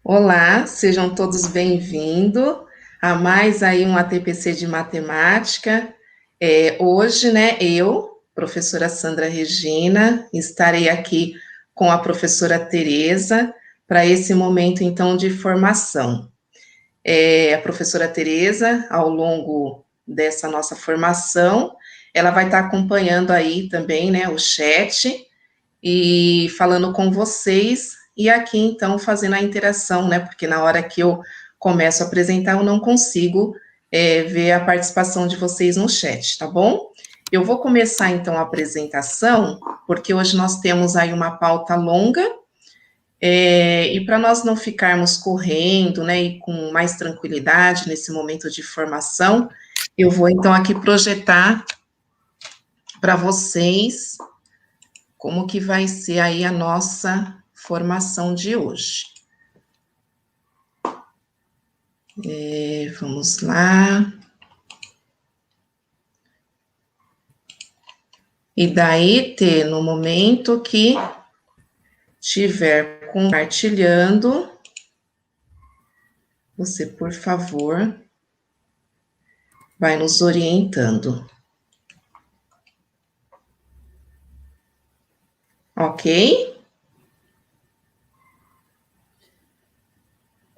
Olá, sejam todos bem-vindos a mais aí um ATPC de matemática. Hoje, né, eu, professora Sandra Regina, estarei aqui com a professora Tereza para esse momento, então, de formação. A professora Tereza, ao longo dessa nossa formação, ela vai estar acompanhando aí também, né, o chat e falando com vocês, e aqui então fazendo a interação, né? Porque na hora que eu começo a apresentar, eu não consigo ver a participação de vocês no chat, tá bom? Eu vou começar então a apresentação, porque hoje nós temos aí uma pauta longa, e para nós não ficarmos correndo, né, e com mais tranquilidade nesse momento de formação, eu vou então aqui projetar para vocês como que vai ser aí a nossa formação de hoje. Vamos lá. E daí, no momento que estiver compartilhando, você, por favor, vai nos orientando. Ok?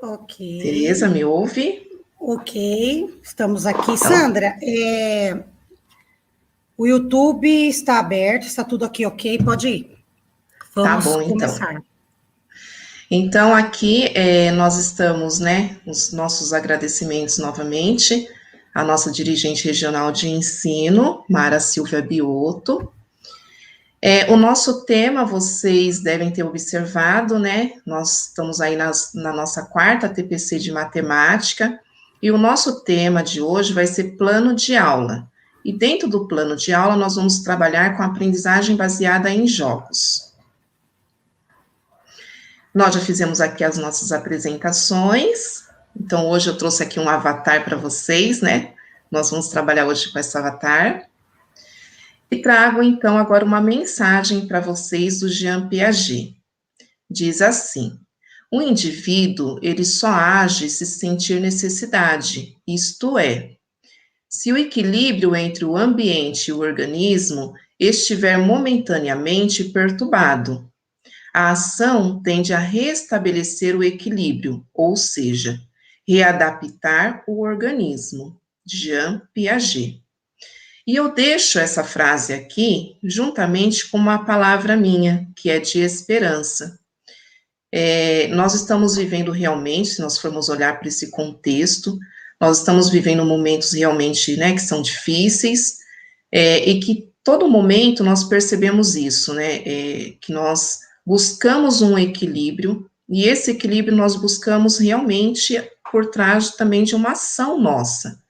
Ok. Tereza, me ouve? Ok, estamos aqui. Então, Sandra, o YouTube está aberto, está tudo aqui ok, pode ir. tá Vamos bom, então. começar. Então, aqui nós estamos, né, os nossos agradecimentos novamente à nossa dirigente regional de ensino, Mara Silvia Biotto. O nosso tema, vocês devem ter observado, né? Nós estamos aí na nossa quarta TPC de matemática, e o nosso tema de hoje vai ser plano de aula. E dentro do plano de aula, nós vamos trabalhar com aprendizagem baseada em jogos. Nós já fizemos aqui as nossas apresentações, então hoje eu trouxe aqui um avatar para vocês, né? Nós vamos trabalhar hoje com esse avatar. E trago, então, agora uma mensagem para vocês do Jean Piaget. Diz assim: o indivíduo, ele só age se sentir necessidade, isto é, se o equilíbrio entre o ambiente e o organismo estiver momentaneamente perturbado. A ação tende a restabelecer o equilíbrio, ou seja, readaptar o organismo. Jean Piaget. E eu deixo essa frase aqui juntamente com uma palavra minha, que é de esperança. Nós estamos vivendo realmente, se nós formos olhar para esse contexto, nós estamos vivendo momentos realmente, né, que são difíceis, e que todo momento nós percebemos isso, né, que nós buscamos um equilíbrio, e esse equilíbrio nós buscamos realmente por trás também de uma ação nossa,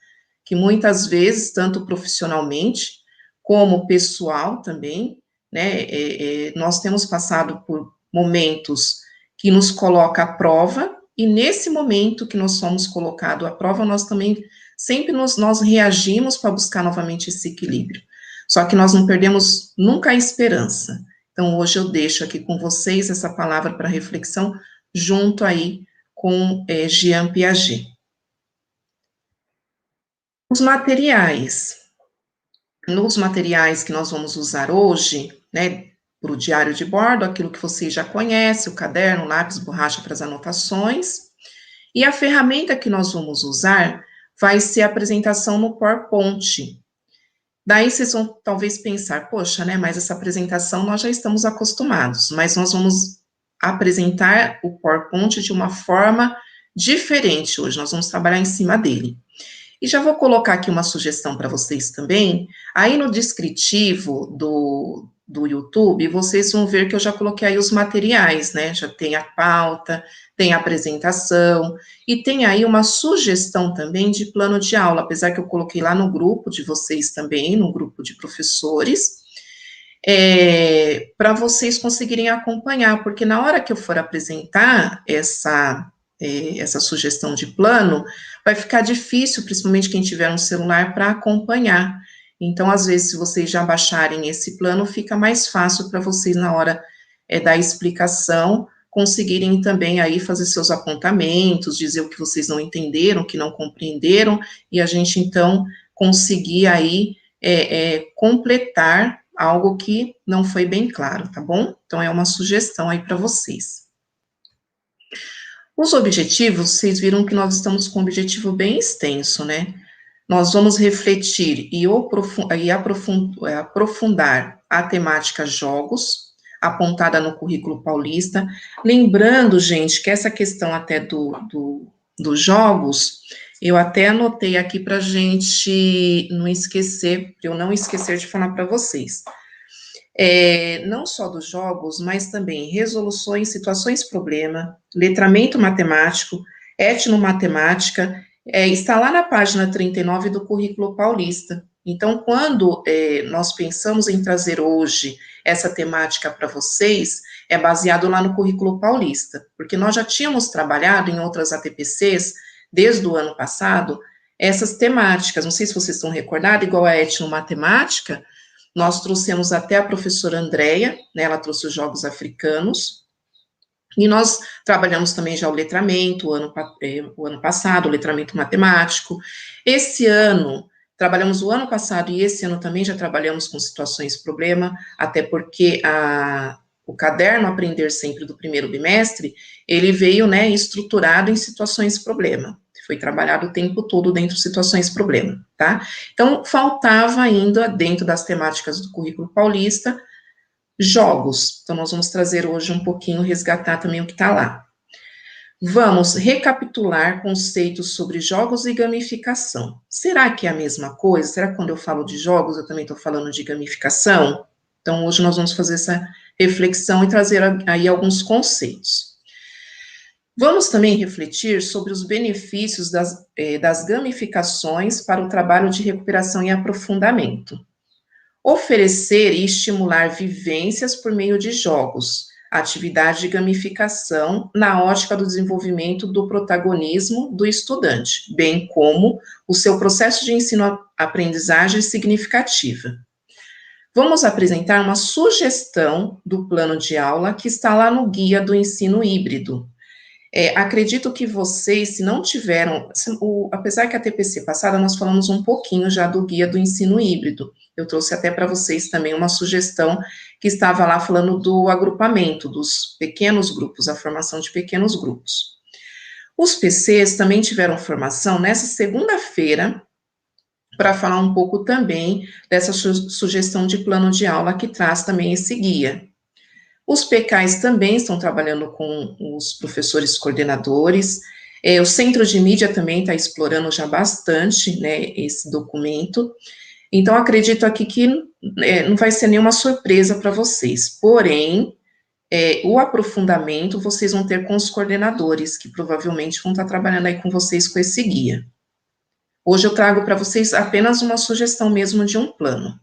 que muitas vezes, tanto profissionalmente como pessoal também, né, nós temos passado por momentos que nos coloca à prova, e nesse momento que nós somos colocados à prova, nós também sempre nós reagimos para buscar novamente esse equilíbrio. Só que nós não perdemos nunca a esperança. Então, hoje eu deixo aqui com vocês essa palavra para reflexão, junto aí com Jean Piaget. Os materiais. Nos materiais que nós vamos usar hoje, né, para o diário de bordo, aquilo que vocês já conhecem, o caderno, lápis, borracha para as anotações. E a ferramenta que nós vamos usar vai ser a apresentação no PowerPoint. Daí vocês vão talvez pensar, poxa, né, mas essa apresentação nós já estamos acostumados, mas nós vamos apresentar o PowerPoint de uma forma diferente hoje, nós vamos trabalhar em cima dele. E já vou colocar aqui uma sugestão para vocês também. Aí no descritivo do YouTube, vocês vão ver que eu já coloquei aí os materiais, né? Já tem a pauta, tem a apresentação, e tem aí uma sugestão também de plano de aula, apesar que eu coloquei lá no grupo de vocês também, no grupo de professores, para vocês conseguirem acompanhar, porque na hora que eu for apresentar essa sugestão de plano, vai ficar difícil, principalmente quem tiver um celular, para acompanhar. Então, às vezes, se vocês já baixarem esse plano, fica mais fácil para vocês na hora da explicação, conseguirem também aí fazer seus apontamentos, dizer o que vocês não entenderam, o que não compreenderam, e a gente, então, conseguir aí completar algo que não foi bem claro, tá bom? Então, é uma sugestão aí para vocês. Os objetivos, vocês viram que nós estamos com um objetivo bem extenso, né? Nós vamos refletir e aprofundar a temática jogos, apontada no currículo paulista. Lembrando, gente, que essa questão até dos jogos, eu até anotei aqui para a gente não esquecer, para eu não esquecer de falar para vocês. Não só dos jogos, mas também resoluções, situações problema, letramento matemático, etnomatemática, está lá na página 39 do currículo paulista. Então, quando nós pensamos em trazer hoje essa temática para vocês, é baseado lá no currículo paulista, porque nós já tínhamos trabalhado em outras ATPCs, desde o ano passado, essas temáticas, não sei se vocês estão recordados, igual a etnomatemática, nós trouxemos até a professora Andréia, né, ela trouxe os jogos africanos, e nós trabalhamos também já o letramento, o ano passado, o letramento matemático. Esse ano, trabalhamos o ano passado e esse ano também já trabalhamos com situações problema, até porque o caderno Aprender Sempre do primeiro bimestre, ele veio, né, estruturado em situações problema. Foi trabalhado o tempo todo dentro de situações problema, tá? Então, faltava ainda, dentro das temáticas do currículo paulista, jogos. Então, nós vamos trazer hoje um pouquinho, resgatar também o que está lá. Vamos recapitular conceitos sobre jogos e gamificação. Será que é a mesma coisa? Será que quando eu falo de jogos, eu também estou falando de gamificação? Então, hoje nós vamos fazer essa reflexão e trazer aí alguns conceitos. Vamos também refletir sobre os benefícios das gamificações para o trabalho de recuperação e aprofundamento. Oferecer e estimular vivências por meio de jogos, atividade de gamificação na ótica do desenvolvimento do protagonismo do estudante, bem como o seu processo de ensino-aprendizagem significativa. Vamos apresentar uma sugestão do plano de aula que está lá no Guia do Ensino Híbrido. Acredito que vocês, se não tiveram, apesar que a TPC passada nós falamos um pouquinho já do Guia do Ensino Híbrido, eu trouxe até para vocês também uma sugestão que estava lá falando do agrupamento, dos pequenos grupos, a formação de pequenos grupos. Os PCs também tiveram formação nessa segunda-feira, para falar um pouco também dessa sugestão de plano de aula que traz também esse guia. Os PKs também estão trabalhando com os professores coordenadores, o Centro de Mídia também está explorando já bastante, né, esse documento. Então, acredito aqui que não vai ser nenhuma surpresa para vocês, porém, o aprofundamento vocês vão ter com os coordenadores, que provavelmente vão estar trabalhando aí com vocês com esse guia. Hoje eu trago para vocês apenas uma sugestão mesmo de um plano.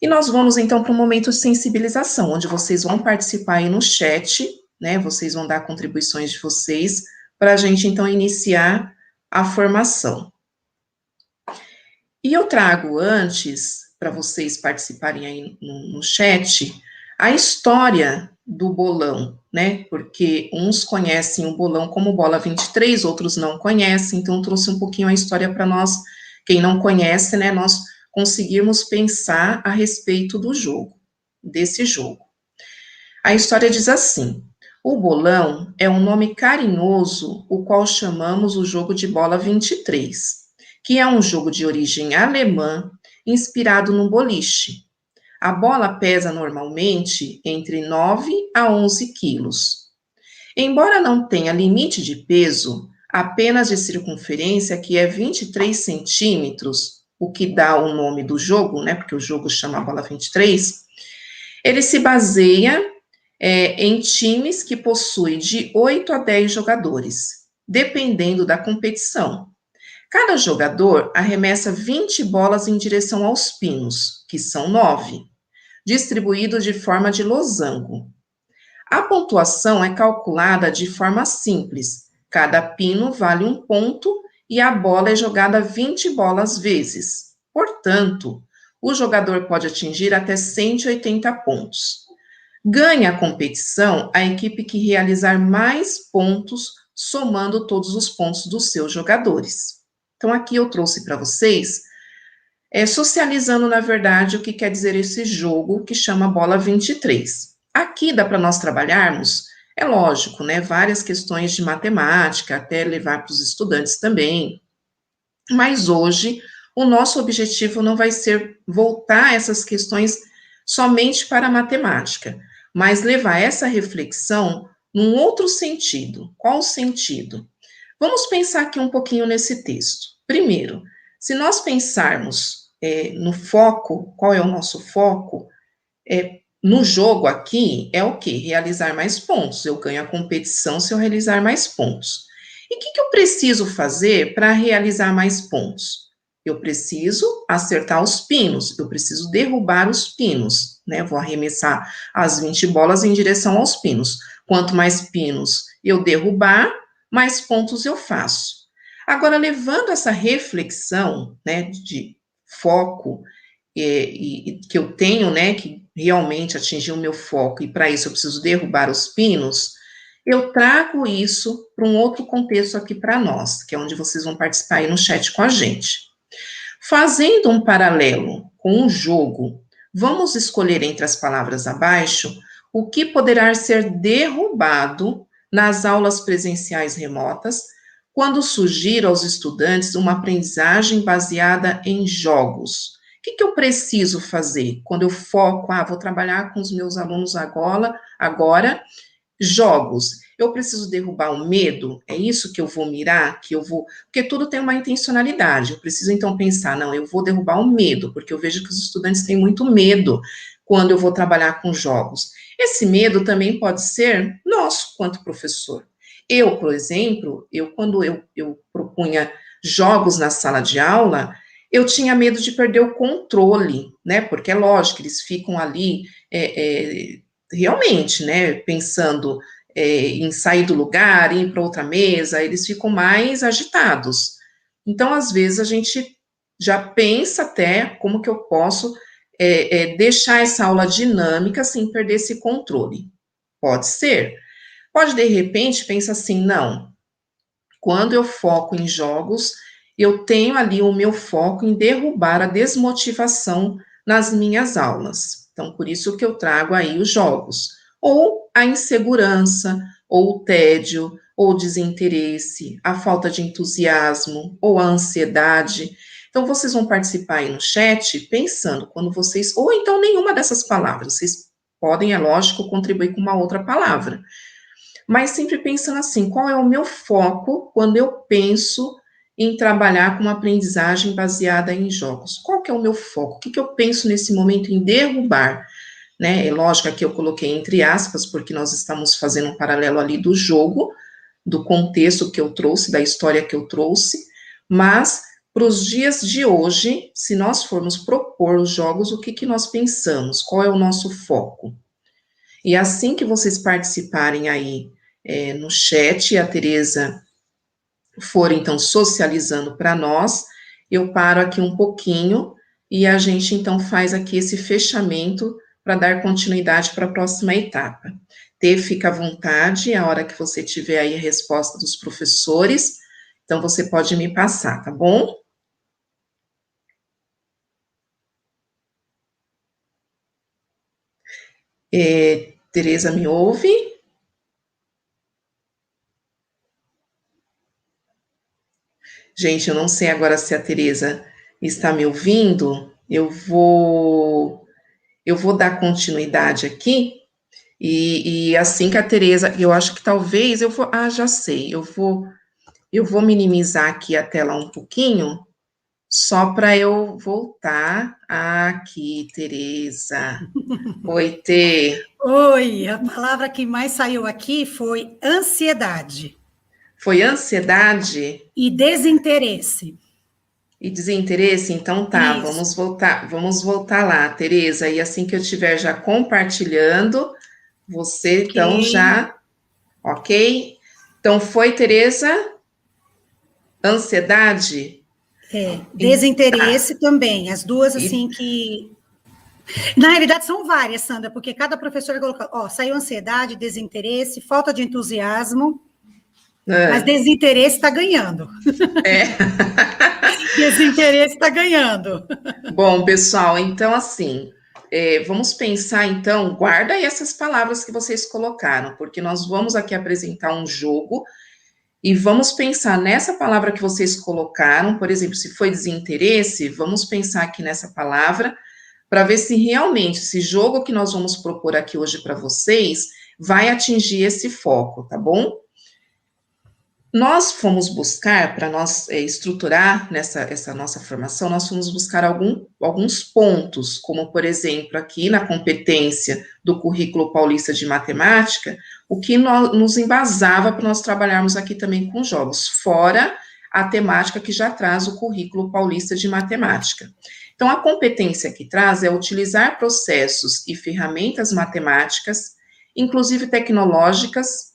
E nós vamos, então, para um momento de sensibilização, onde vocês vão participar aí no chat, né, vocês vão dar contribuições de vocês, para a gente, então, iniciar a formação. E eu trago antes, para vocês participarem aí no chat, a história do bolão, né, porque uns conhecem o bolão como Bola 23, outros não conhecem, então eu trouxe um pouquinho a história para nós, quem não conhece, né, nós conseguirmos pensar a respeito do jogo, desse jogo. A história diz assim: o bolão é um nome carinhoso, o qual chamamos o jogo de Bola 23, que é um jogo de origem alemã, inspirado no boliche. A bola pesa normalmente entre 9 a 11 quilos. Embora não tenha limite de peso, apenas de circunferência, que é 23 centímetros, o que dá o nome do jogo, né, porque o jogo chama Bola 23, ele se baseia em times que possuem de 8 a 10 jogadores, dependendo da competição. Cada jogador arremessa 20 bolas em direção aos pinos, que são 9, distribuídos de forma de losango. A pontuação é calculada de forma simples. Cada pino vale 1 ponto e a bola é jogada 20 bolas vezes. Portanto, o jogador pode atingir até 180 pontos. Ganha a competição a equipe que realizar mais pontos, somando todos os pontos dos seus jogadores. Então, aqui eu trouxe para vocês, socializando, na verdade, o que quer dizer esse jogo que chama Bola 23. Aqui dá para nós trabalharmos, é lógico, né, várias questões de matemática, até levar para os estudantes também, mas hoje o nosso objetivo não vai ser voltar essas questões somente para a matemática, mas levar essa reflexão num outro sentido. Qual o sentido? Vamos pensar aqui um pouquinho nesse texto. Primeiro, se nós pensarmos no foco, qual é o nosso foco? No jogo aqui é o quê? Realizar mais pontos. Eu ganho a competição se eu realizar mais pontos. E o que eu preciso fazer para realizar mais pontos? Eu preciso acertar os pinos, eu preciso derrubar os pinos, né? Vou arremessar as 20 bolas em direção aos pinos. Quanto mais pinos eu derrubar, mais pontos eu faço. Agora, levando essa reflexão, né, de foco, que eu tenho, né, que realmente atingir o meu foco, e para isso eu preciso derrubar os pinos, eu trago isso para um outro contexto aqui para nós, que é onde vocês vão participar aí no chat com a gente. Fazendo um paralelo com o jogo, vamos escolher entre as palavras abaixo o que poderá ser derrubado nas aulas presenciais remotas quando surgir aos estudantes uma aprendizagem baseada em jogos. O que eu preciso fazer quando eu foco, vou trabalhar com os meus alunos agora, jogos. Eu preciso derrubar o medo? É isso que eu vou mirar? Porque tudo tem uma intencionalidade. Eu preciso, então, pensar, não, eu vou derrubar o medo, porque eu vejo que os estudantes têm muito medo quando eu vou trabalhar com jogos. Esse medo também pode ser nosso, quanto professor. Eu, por exemplo, quando eu propunha jogos na sala de aula, eu tinha medo de perder o controle, né? Porque é lógico, eles ficam ali realmente, né? Pensando em sair do lugar, ir para outra mesa, eles ficam mais agitados. Então, às vezes, a gente já pensa até como que eu posso deixar essa aula dinâmica sem perder esse controle. Pode ser. Pode, de repente, pensar assim, não, quando eu foco em jogos, eu tenho ali o meu foco em derrubar a desmotivação nas minhas aulas. Então, por isso que eu trago aí os jogos. Ou a insegurança, ou o tédio, ou o desinteresse, a falta de entusiasmo, ou a ansiedade. Então, vocês vão participar aí no chat pensando quando vocês, ou então nenhuma dessas palavras, vocês podem, é lógico, contribuir com uma outra palavra. Mas sempre pensando assim, qual é o meu foco quando eu penso em trabalhar com uma aprendizagem baseada em jogos? Qual que é o meu foco? O que eu penso nesse momento em derrubar? Né? É lógico que eu coloquei entre aspas, porque nós estamos fazendo um paralelo ali do jogo, do contexto que eu trouxe, da história que eu trouxe, mas para os dias de hoje, se nós formos propor os jogos, o que nós pensamos? Qual é o nosso foco? E assim que vocês participarem aí no chat, e a Tereza for, então, socializando para nós, eu paro aqui um pouquinho e a gente, então, faz aqui esse fechamento para dar continuidade para a próxima etapa. Fica à vontade, a hora que você tiver aí a resposta dos professores, então você pode me passar, tá bom? Tereza, me ouve? Gente, eu não sei agora se a Tereza está me ouvindo. Eu vou dar continuidade aqui, e assim que a Tereza, eu acho que talvez eu vou, já sei, eu vou minimizar aqui a tela um pouquinho, só para eu voltar aqui, Tereza. Oi, Tê. Oi, a palavra que mais saiu aqui foi ansiedade. Foi ansiedade? E desinteresse. E desinteresse? Então tá, Isso. vamos voltar lá, Tereza, e assim que eu estiver já compartilhando, você então já, ok? Então foi, Tereza? Ansiedade? Desinteresse Tá. também. As duas, E, assim, que Na realidade, são várias, Sandra, porque cada professor coloca, saiu ansiedade, desinteresse, falta de entusiasmo, mas desinteresse está ganhando. Desinteresse está ganhando. Bom, pessoal, então assim, vamos pensar então, guarda aí essas palavras que vocês colocaram, porque nós vamos aqui apresentar um jogo e vamos pensar nessa palavra que vocês colocaram, por exemplo, se foi desinteresse, vamos pensar aqui nessa palavra para ver se realmente esse jogo que nós vamos propor aqui hoje para vocês vai atingir esse foco, tá bom? Nós fomos buscar, para nós estruturar essa nossa formação, nós fomos buscar alguns pontos, como, por exemplo, aqui na competência do currículo paulista de matemática, o que nos embasava para nós trabalharmos aqui também com jogos, fora a temática que já traz o currículo paulista de matemática. Então, a competência que traz é utilizar processos e ferramentas matemáticas, inclusive tecnológicas,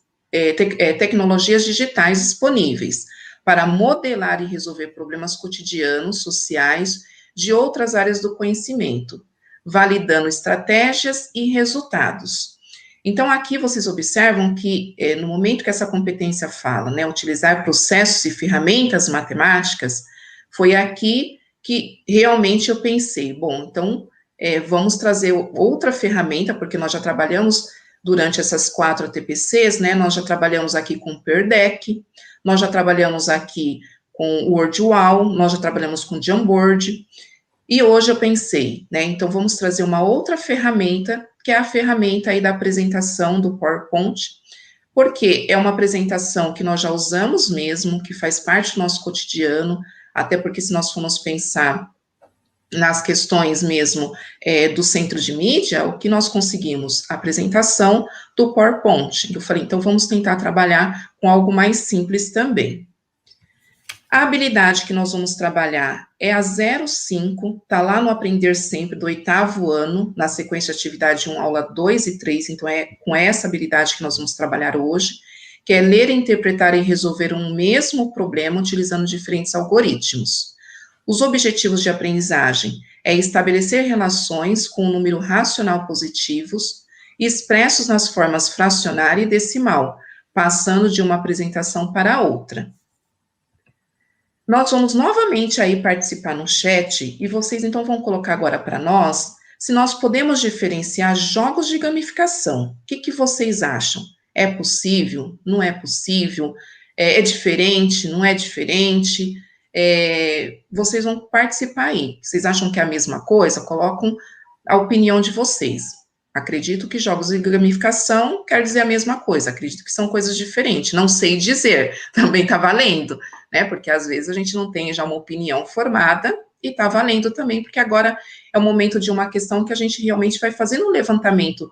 tecnologias digitais disponíveis para modelar e resolver problemas cotidianos, sociais, de outras áreas do conhecimento, validando estratégias e resultados. Então, aqui vocês observam que, no momento que essa competência fala, né, utilizar processos e ferramentas matemáticas, foi aqui que realmente eu pensei, bom, então, vamos trazer outra ferramenta, porque nós já trabalhamos durante essas 4 TPCs, né, nós já trabalhamos aqui com Pear Deck, nós já trabalhamos aqui com WordWall, nós já trabalhamos com Jamboard, e hoje eu pensei, né, então vamos trazer uma outra ferramenta, que é a ferramenta aí da apresentação do PowerPoint, porque é uma apresentação que nós já usamos mesmo, que faz parte do nosso cotidiano, até porque se nós formos pensar nas questões mesmo do centro de mídia, o que nós conseguimos? A apresentação do PowerPoint. Eu falei, então vamos tentar trabalhar com algo mais simples também. A habilidade que nós vamos trabalhar é a 05, está lá no Aprender Sempre, do 8º ano, na sequência de atividade 1, aula 2 e 3, então é com essa habilidade que nós vamos trabalhar hoje, que é ler, interpretar e resolver um mesmo problema utilizando diferentes algoritmos. Os objetivos de aprendizagem é estabelecer relações com um número racional positivos, expressos nas formas fracionária e decimal, passando de uma apresentação para outra. Nós vamos novamente aí participar no chat, e vocês então vão colocar agora para nós, se nós podemos diferenciar jogos de gamificação. O que vocês acham? É possível? Não é possível? É diferente? Não é diferente? Vocês vão participar aí. Vocês acham que é a mesma coisa? Colocam a opinião de vocês. Acredito que jogos de gamificação quer dizer a mesma coisa. Acredito que são coisas diferentes. Não sei dizer. Também está valendo, né? Porque às vezes a gente não tem já uma opinião formada e está valendo também, porque agora é o momento de uma questão que a gente realmente vai fazendo um levantamento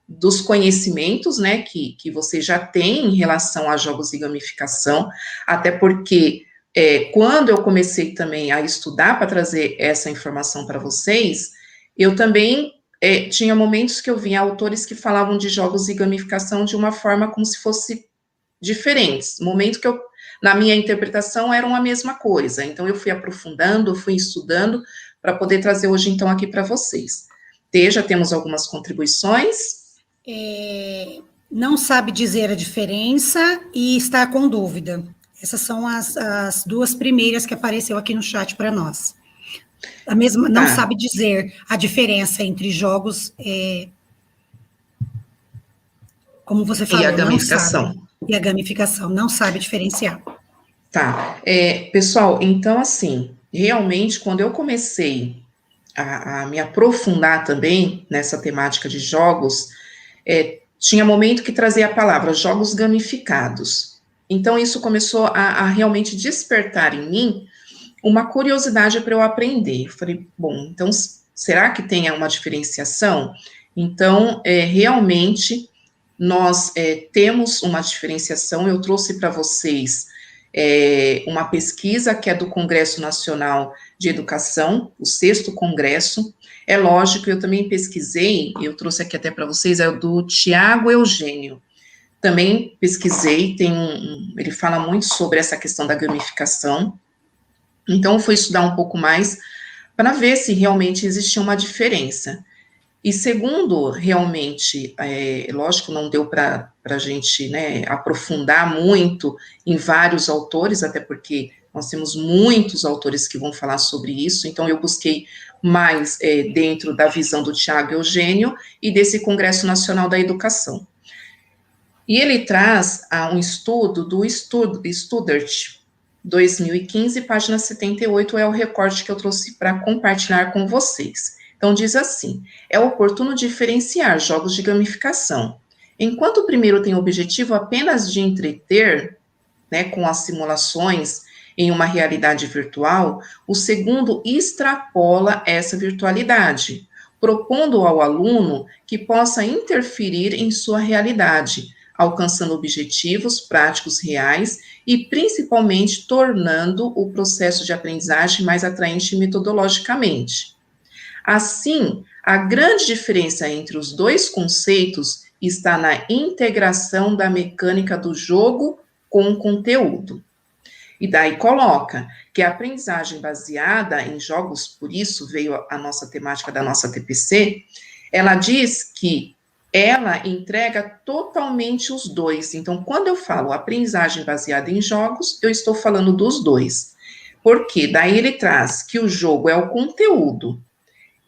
dos conhecimentos, né, que você já tem em relação a jogos de gamificação, até porque quando eu comecei também a estudar para trazer essa informação para vocês, eu também tinha momentos que eu via autores que falavam de jogos de gamificação de uma forma como se fosse diferentes, momentos que na minha interpretação eram a mesma coisa, então eu fui aprofundando, fui estudando, para poder trazer hoje então aqui para vocês. Já temos algumas contribuições. Não sabe dizer a diferença e está com dúvida. Essas são as 2 primeiras que apareceu aqui no chat para nós. A mesma não sabe dizer a diferença entre jogos, como você falou, e a gamificação. Não sabe. E a gamificação, não sabe diferenciar. Tá. Pessoal, então, assim, realmente, quando eu comecei a me aprofundar também nessa temática de jogos, tinha momento que trazia a palavra jogos gamificados. Então, isso começou a realmente despertar em mim uma curiosidade para eu aprender. Eu falei, bom, então, será que tem uma diferenciação? Então, realmente, nós temos uma diferenciação. Eu trouxe para vocês uma pesquisa que é do Congresso Nacional de Educação, o 6º Congresso. É lógico, eu também pesquisei, eu trouxe aqui até para vocês, é do Tiago Eugênio. Também pesquisei, ele fala muito sobre essa questão da gamificação. Então, eu fui estudar um pouco mais para ver se realmente existia uma diferença. E segundo, realmente, lógico, não deu para a gente, né, aprofundar muito em vários autores, até porque nós temos muitos autores que vão falar sobre isso, então eu busquei mais dentro da visão do Tiago Eugênio e desse Congresso Nacional da Educação. E ele traz um estudo do Studert, 2015, página 78, é o recorte que eu trouxe para compartilhar com vocês. Então, diz assim: é oportuno diferenciar jogos de gamificação. Enquanto o primeiro tem o objetivo apenas de entreter, né, com as simulações em uma realidade virtual, o segundo extrapola essa virtualidade, propondo ao aluno que possa interferir em sua realidade, alcançando objetivos práticos reais e, principalmente, tornando o processo de aprendizagem mais atraente metodologicamente. Assim, a grande diferença entre os dois conceitos está na integração da mecânica do jogo com o conteúdo. E daí coloca que a aprendizagem baseada em jogos, por isso veio a nossa temática da nossa TPC, ela diz que ela entrega totalmente os dois. Então, quando eu falo aprendizagem baseada em jogos, eu estou falando dos dois. Porque daí ele traz que o jogo é o conteúdo.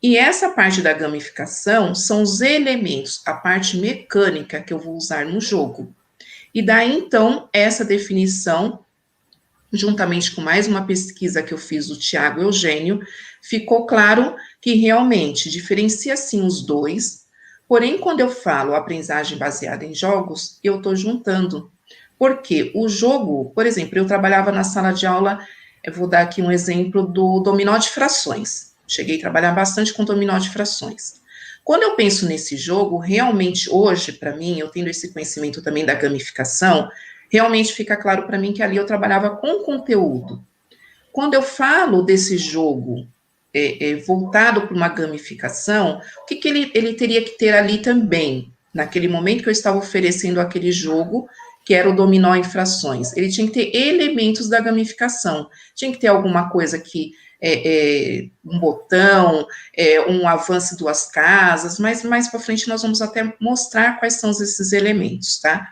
E essa parte da gamificação são os elementos, a parte mecânica que eu vou usar no jogo. E daí, então, essa definição, juntamente com mais uma pesquisa que eu fiz do Tiago Eugênio, ficou claro que realmente diferencia sim os dois. Porém, quando eu falo aprendizagem baseada em jogos, eu estou juntando. Porque o jogo, por exemplo, eu trabalhava na sala de aula, eu vou dar aqui um exemplo do dominó de frações. Cheguei a trabalhar bastante com dominó de frações. Quando eu penso nesse jogo, realmente hoje, para mim, eu tendo esse conhecimento também da gamificação, realmente fica claro para mim que ali eu trabalhava com conteúdo. Quando eu falo desse jogo voltado para uma gamificação, o que ele teria que ter ali também, naquele momento que eu estava oferecendo aquele jogo, que era o dominó em frações? Ele tinha que ter elementos da gamificação, tinha que ter alguma coisa que um botão, um avanço duas casas, mas mais para frente nós vamos até mostrar quais são esses elementos, tá?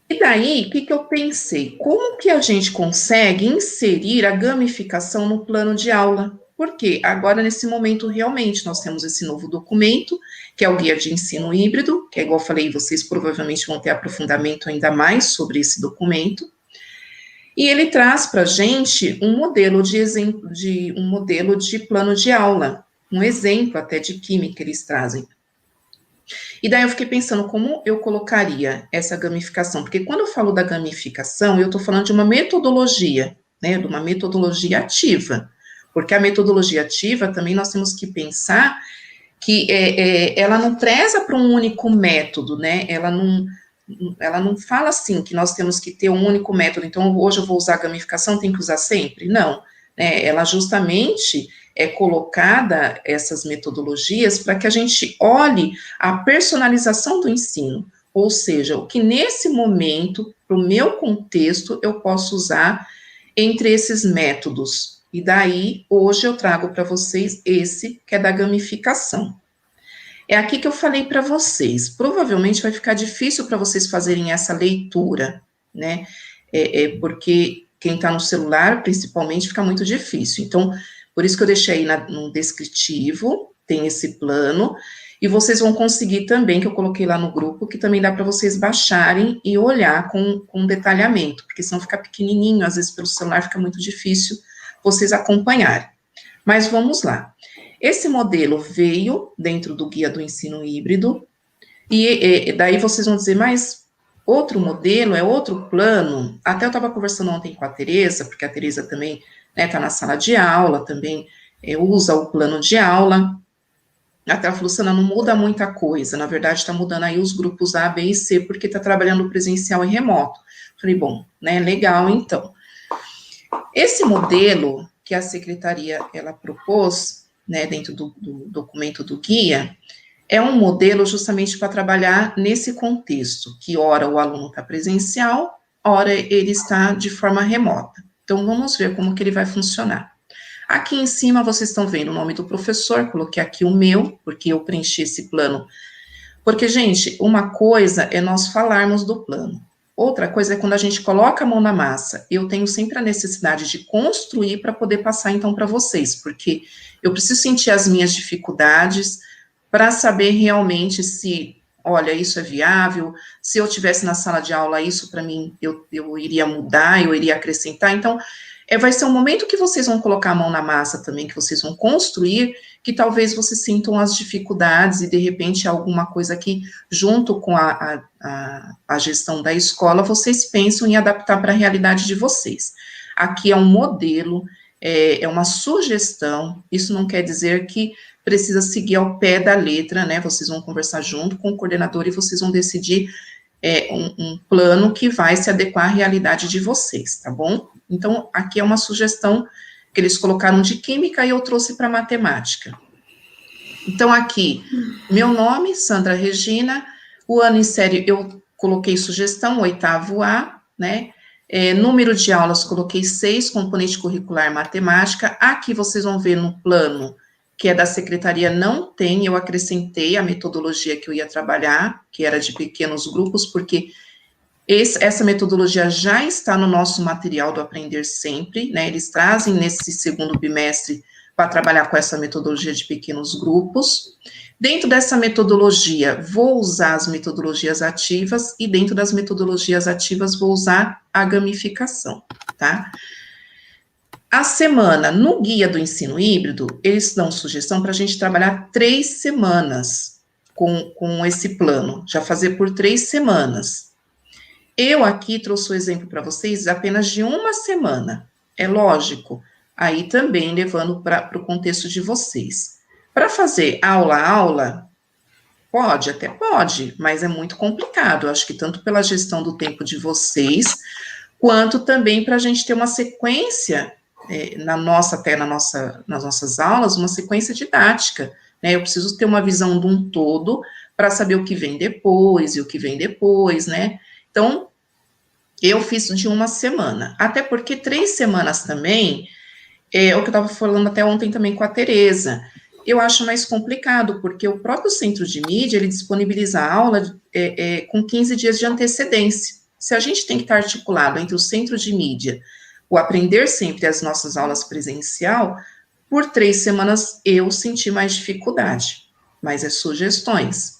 E daí, o que eu pensei? Como que a gente consegue inserir a gamificação no plano de aula? Porque agora, nesse momento, realmente, nós temos esse novo documento, que é o Guia de Ensino Híbrido, que é igual eu falei, vocês provavelmente vão ter aprofundamento ainda mais sobre esse documento. E ele traz para a gente um modelo de plano de aula, um exemplo até de química eles trazem. E daí eu fiquei pensando como eu colocaria essa gamificação, porque quando eu falo da gamificação, eu estou falando de uma metodologia, né, de uma metodologia ativa, porque a metodologia ativa também nós temos que pensar que ela não preza para um único método, né, ela não fala assim que nós temos que ter um único método, então hoje eu vou usar a gamificação, tem que usar sempre? Não, né, ela justamente é colocada essas metodologias para que a gente olhe a personalização do ensino, ou seja, o que nesse momento, para o meu contexto, eu posso usar entre esses métodos. E daí, hoje eu trago para vocês esse que é da gamificação. É aqui que eu falei para vocês, provavelmente vai ficar difícil para vocês fazerem essa leitura, né? Porque quem está no celular, principalmente, fica muito difícil. Então, por isso que eu deixei aí no descritivo, tem esse plano, e vocês vão conseguir também, que eu coloquei lá no grupo, que também dá para vocês baixarem e olhar com detalhamento, porque senão fica pequenininho, às vezes pelo celular fica muito difícil vocês acompanharem. Mas vamos lá. Esse modelo veio dentro do Guia do Ensino Híbrido, e daí vocês vão dizer, mas outro modelo, é outro plano? Até eu estava conversando ontem com a Tereza, porque a Tereza também está na sala de aula, também usa o plano de aula. Até ela falou, Luciana, não muda muita coisa, na verdade está mudando aí os grupos A, B e C, porque está trabalhando presencial e remoto. Falei, bom, né, legal então. Esse modelo que a secretaria, ela propôs, né, dentro do documento do guia, é um modelo justamente para trabalhar nesse contexto, que ora o aluno está presencial, ora ele está de forma remota. Então, vamos ver como que ele vai funcionar. Aqui em cima, vocês estão vendo o nome do professor, coloquei aqui o meu, porque eu preenchi esse plano. Porque, gente, uma coisa é nós falarmos do plano. Outra coisa é quando a gente coloca a mão na massa. Eu tenho sempre a necessidade de construir para poder passar, então, para vocês, porque eu preciso sentir as minhas dificuldades para saber realmente se, olha, isso é viável, se eu tivesse na sala de aula, isso para mim, eu iria mudar, eu iria acrescentar. Então, vai ser um momento que vocês vão colocar a mão na massa também, que vocês vão construir, que talvez vocês sintam as dificuldades e, de repente, alguma coisa que, junto com a gestão da escola, vocês pensam em adaptar para a realidade de vocês. Aqui é um modelo, é uma sugestão, isso não quer dizer que precisa seguir ao pé da letra, né? Vocês vão conversar junto com o coordenador e vocês vão decidir um plano que vai se adequar à realidade de vocês, tá bom? Então, aqui é uma sugestão que eles colocaram de química e eu trouxe para matemática. Então, aqui, meu nome, Sandra Regina, o ano em série eu coloquei sugestão, 8º A, né? Número de aulas, coloquei 6, componente curricular matemática. Aqui vocês vão ver no plano, que é da secretaria, não tem, eu acrescentei a metodologia que eu ia trabalhar, que era de pequenos grupos, porque essa metodologia já está no nosso material do Aprender Sempre, né, eles trazem nesse segundo bimestre para trabalhar com essa metodologia de pequenos grupos. Dentro dessa metodologia, vou usar as metodologias ativas, e dentro das metodologias ativas, vou usar a gamificação, tá? A semana, no guia do ensino híbrido, eles dão sugestão para a gente trabalhar 3 semanas com esse plano, já fazer por 3 semanas. Eu aqui trouxe o exemplo para vocês apenas de 1 semana, é lógico, aí também levando para o contexto de vocês. Para fazer aula a aula, pode, até pode, mas é muito complicado, acho que tanto pela gestão do tempo de vocês, quanto também para a gente ter uma sequência nas nossas aulas, uma sequência didática, né? Eu preciso ter uma visão de um todo para saber o que vem depois e o que vem depois, né? Então, eu fiz de 1 semana, até porque 3 semanas também, é o que eu estava falando até ontem também com a Tereza, eu acho mais complicado, porque o próprio centro de mídia, ele disponibiliza a aula com 15 dias de antecedência. Se a gente tem que estar articulado entre o centro de mídia, o Aprender Sempre as nossas aulas presencial, por 3 semanas eu senti mais dificuldade, mas é sugestões.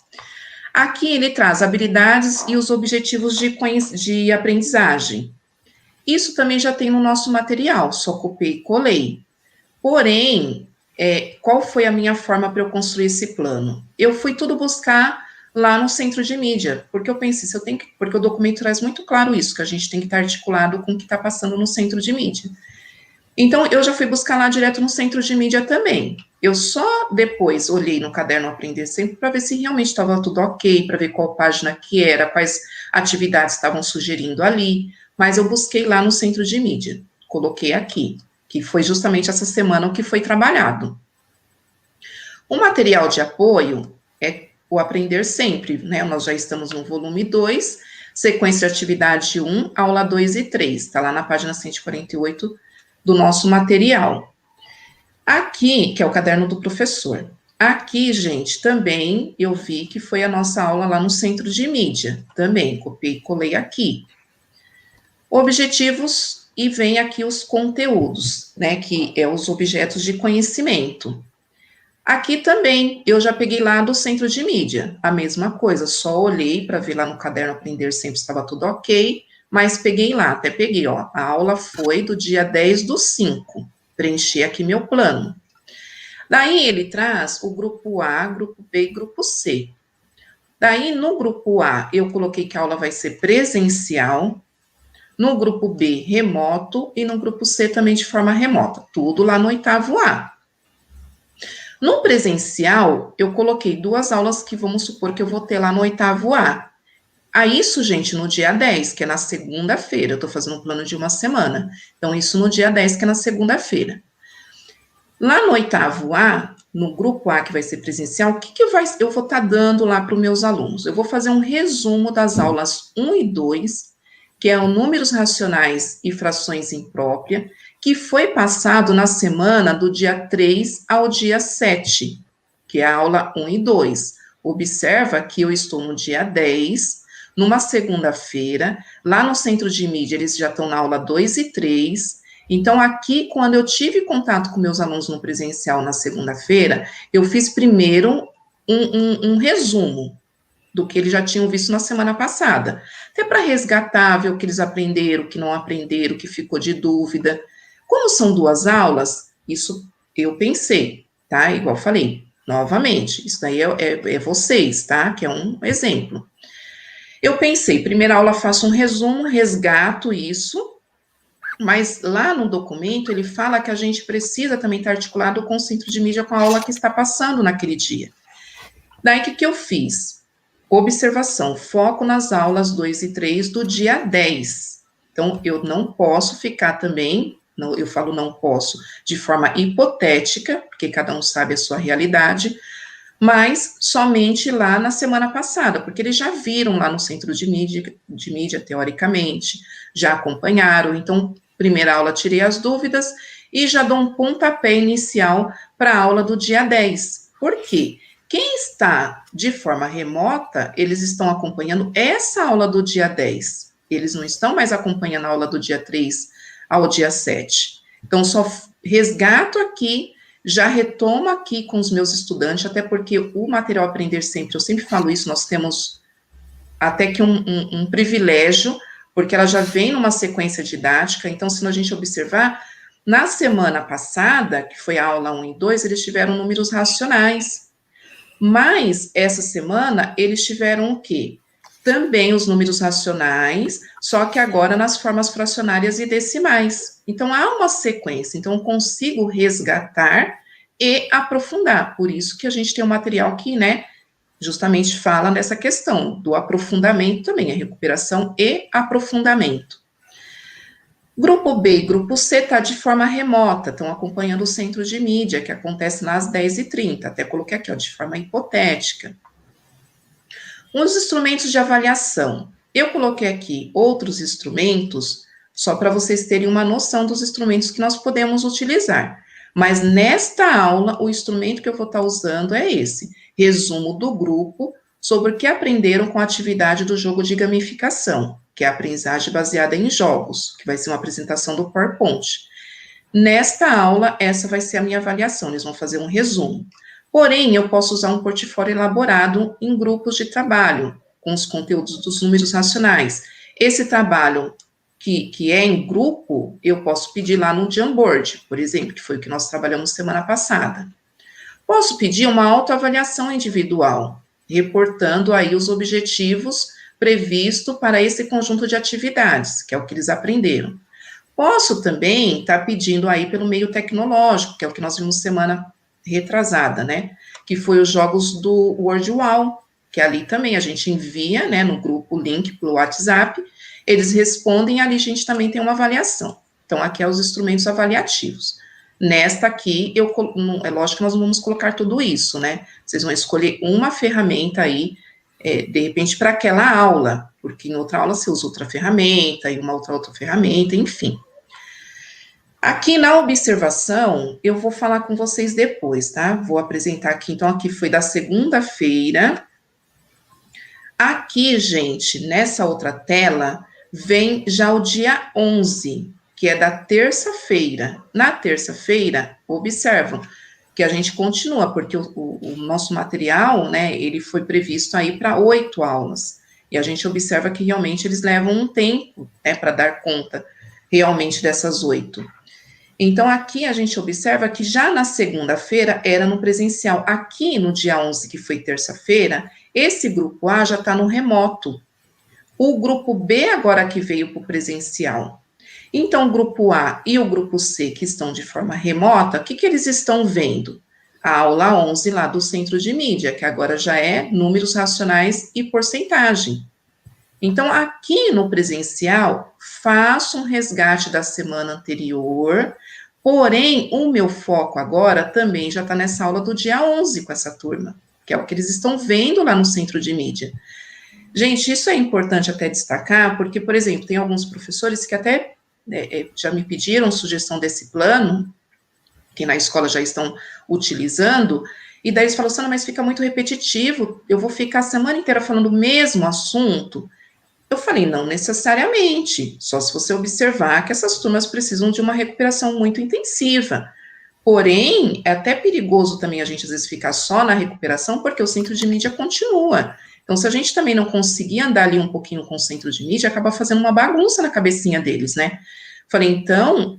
Aqui ele traz habilidades e os objetivos de aprendizagem. Isso também já tem no nosso material, só copiei e colei. Porém, qual foi a minha forma para eu construir esse plano? Eu fui tudo buscar lá no centro de mídia, porque eu pensei, porque o documento traz muito claro isso, que a gente tem que estar articulado com o que está passando no centro de mídia. Então, eu já fui buscar lá direto no centro de mídia também. Eu só depois olhei no caderno Aprender Sempre para ver se realmente estava tudo ok, para ver qual página que era, quais atividades estavam sugerindo ali, mas eu busquei lá no centro de mídia, coloquei aqui, que foi justamente essa semana o que foi trabalhado. O material de apoio é o Aprender Sempre, né? Nós já estamos no volume 2, sequência de atividade 1, aula 2 e 3, está lá na página 148 do nosso material. Aqui, que é o caderno do professor. Aqui, gente, também eu vi que foi a nossa aula lá no centro de mídia, também, copiei e colei aqui. Objetivos, e vem aqui os conteúdos, né, que é os objetos de conhecimento. Aqui também, eu já peguei lá do centro de mídia, a mesma coisa, só olhei para ver lá no caderno Aprender Sempre estava tudo ok, mas peguei lá, até peguei, ó, a aula foi do dia 10/5, preenchi aqui meu plano. Daí ele traz o grupo A, grupo B e grupo C. Daí no grupo A, eu coloquei que a aula vai ser presencial, no grupo B, remoto, e no grupo C também de forma remota, tudo lá no 8º A. No presencial, eu coloquei 2 aulas que vamos supor que eu vou ter lá no 8º A. A isso, gente, no dia 10, que é na segunda-feira, eu estou fazendo um plano de 1 semana. Então, isso no dia 10, que é na segunda-feira. Lá no 8º A, no grupo A, que vai ser presencial, o que eu vou estar dando lá para os meus alunos? Eu vou fazer um resumo das aulas 1 e 2, que é o números racionais e frações imprópria, que foi passado na semana do dia 3 ao dia 7, que é a aula 1 e 2. Observa que eu estou no dia 10, numa segunda-feira, lá no centro de mídia, eles já estão na aula 2 e 3. Então, aqui, quando eu tive contato com meus alunos no presencial na segunda-feira, eu fiz primeiro um resumo do que eles já tinham visto na semana passada, até para resgatar, ver o que eles aprenderam, o que não aprenderam, o que ficou de dúvida. Como são 2 aulas, isso eu pensei, tá? Igual falei, novamente, isso daí é vocês, tá? Que é um exemplo. Eu pensei, primeira aula faço um resumo, resgato isso, mas lá no documento ele fala que a gente precisa também estar articulado com o centro de mídia com a aula que está passando naquele dia. Daí, o que eu fiz? Observação, foco nas aulas 2 e 3 do dia 10. Então, eu não posso ficar também, eu falo não posso, de forma hipotética, porque cada um sabe a sua realidade, mas somente lá na semana passada, porque eles já viram lá no centro de mídia teoricamente, já acompanharam, então, primeira aula tirei as dúvidas e já dou um pontapé inicial para a aula do dia 10. Por quê? Quem está de forma remota, eles estão acompanhando essa aula do dia 10. Eles não estão mais acompanhando a aula do dia 3 ao dia 7. Então, só resgato aqui, já retomo aqui com os meus estudantes, até porque o material Aprender Sempre, eu sempre falo isso, nós temos até que um privilégio, porque ela já vem numa sequência didática, então, se a gente observar, na semana passada, que foi a aula 1 e 2, eles tiveram números racionais. Mas, essa semana, eles tiveram o quê? Também os números racionais, só que agora nas formas fracionárias e decimais. Então, há uma sequência. Então, eu consigo resgatar e aprofundar. Por isso que a gente tem um material que, né, justamente fala nessa questão do aprofundamento também, a recuperação e aprofundamento. Grupo B e Grupo C está de forma remota, estão acompanhando o centro de mídia, que acontece nas 10h30, até coloquei aqui, ó, de forma hipotética. Os instrumentos de avaliação. Eu coloquei aqui outros instrumentos, só para vocês terem uma noção dos instrumentos que nós podemos utilizar. Mas nesta aula, o instrumento que eu vou estar usando é esse, resumo do grupo sobre o que aprenderam com a atividade do jogo de gamificação, que é a aprendizagem baseada em jogos, que vai ser uma apresentação do PowerPoint. Nesta aula, essa vai ser a minha avaliação, eles vão fazer um resumo. Porém, eu posso usar um portfólio elaborado em grupos de trabalho, com os conteúdos dos números racionais. Esse trabalho que é em grupo, eu posso pedir lá no Jamboard, por exemplo, que foi o que nós trabalhamos semana passada. Posso pedir uma autoavaliação individual, reportando aí os objetivos previsto para esse conjunto de atividades, que é o que eles aprenderam. Posso também estar pedindo aí pelo meio tecnológico, que é o que nós vimos semana retrasada, né? Que foi os jogos do WordWall, que ali também a gente envia, né, no grupo o link pelo WhatsApp, eles respondem e ali a gente também tem uma avaliação. Então, aqui é os instrumentos avaliativos. Nesta aqui, é lógico que nós não vamos colocar tudo isso, né? Vocês vão escolher uma ferramenta aí, de repente, para aquela aula, porque em outra aula você usa outra ferramenta, e uma outra ferramenta, enfim. Aqui na observação, eu vou falar com vocês depois, tá? Vou apresentar aqui, então, aqui foi da segunda-feira. Aqui, gente, nessa outra tela, vem já o dia 11, que é da terça-feira. Na terça-feira, observam que a gente continua, porque o nosso material, né, ele foi previsto aí para 8 aulas, e a gente observa que realmente eles levam um tempo, né, para dar conta realmente dessas 8. Então, aqui a gente observa que já na segunda-feira era no presencial. Aqui no dia 11, que foi terça-feira, esse grupo A já está no remoto. O grupo B agora que veio para o presencial. Então, o grupo A e o grupo C, que estão de forma remota, o que eles estão vendo? A aula 11 lá do centro de mídia, que agora já é números racionais e porcentagem. Então, aqui no presencial, faço um resgate da semana anterior, porém, o meu foco agora também já está nessa aula do dia 11 com essa turma, que é o que eles estão vendo lá no centro de mídia. Gente, isso é importante até destacar, porque, por exemplo, tem alguns professores que até já me pediram sugestão desse plano, que na escola já estão utilizando, e daí eles falaram, Sandra, mas fica muito repetitivo, eu vou ficar a semana inteira falando o mesmo assunto. Eu falei, não necessariamente, só se você observar que essas turmas precisam de uma recuperação muito intensiva. Porém, é até perigoso também a gente, às vezes, ficar só na recuperação, porque o centro de mídia continua. Então, se a gente também não conseguir andar ali um pouquinho com o centro de mídia, acaba fazendo uma bagunça na cabecinha deles, né? Falei, então,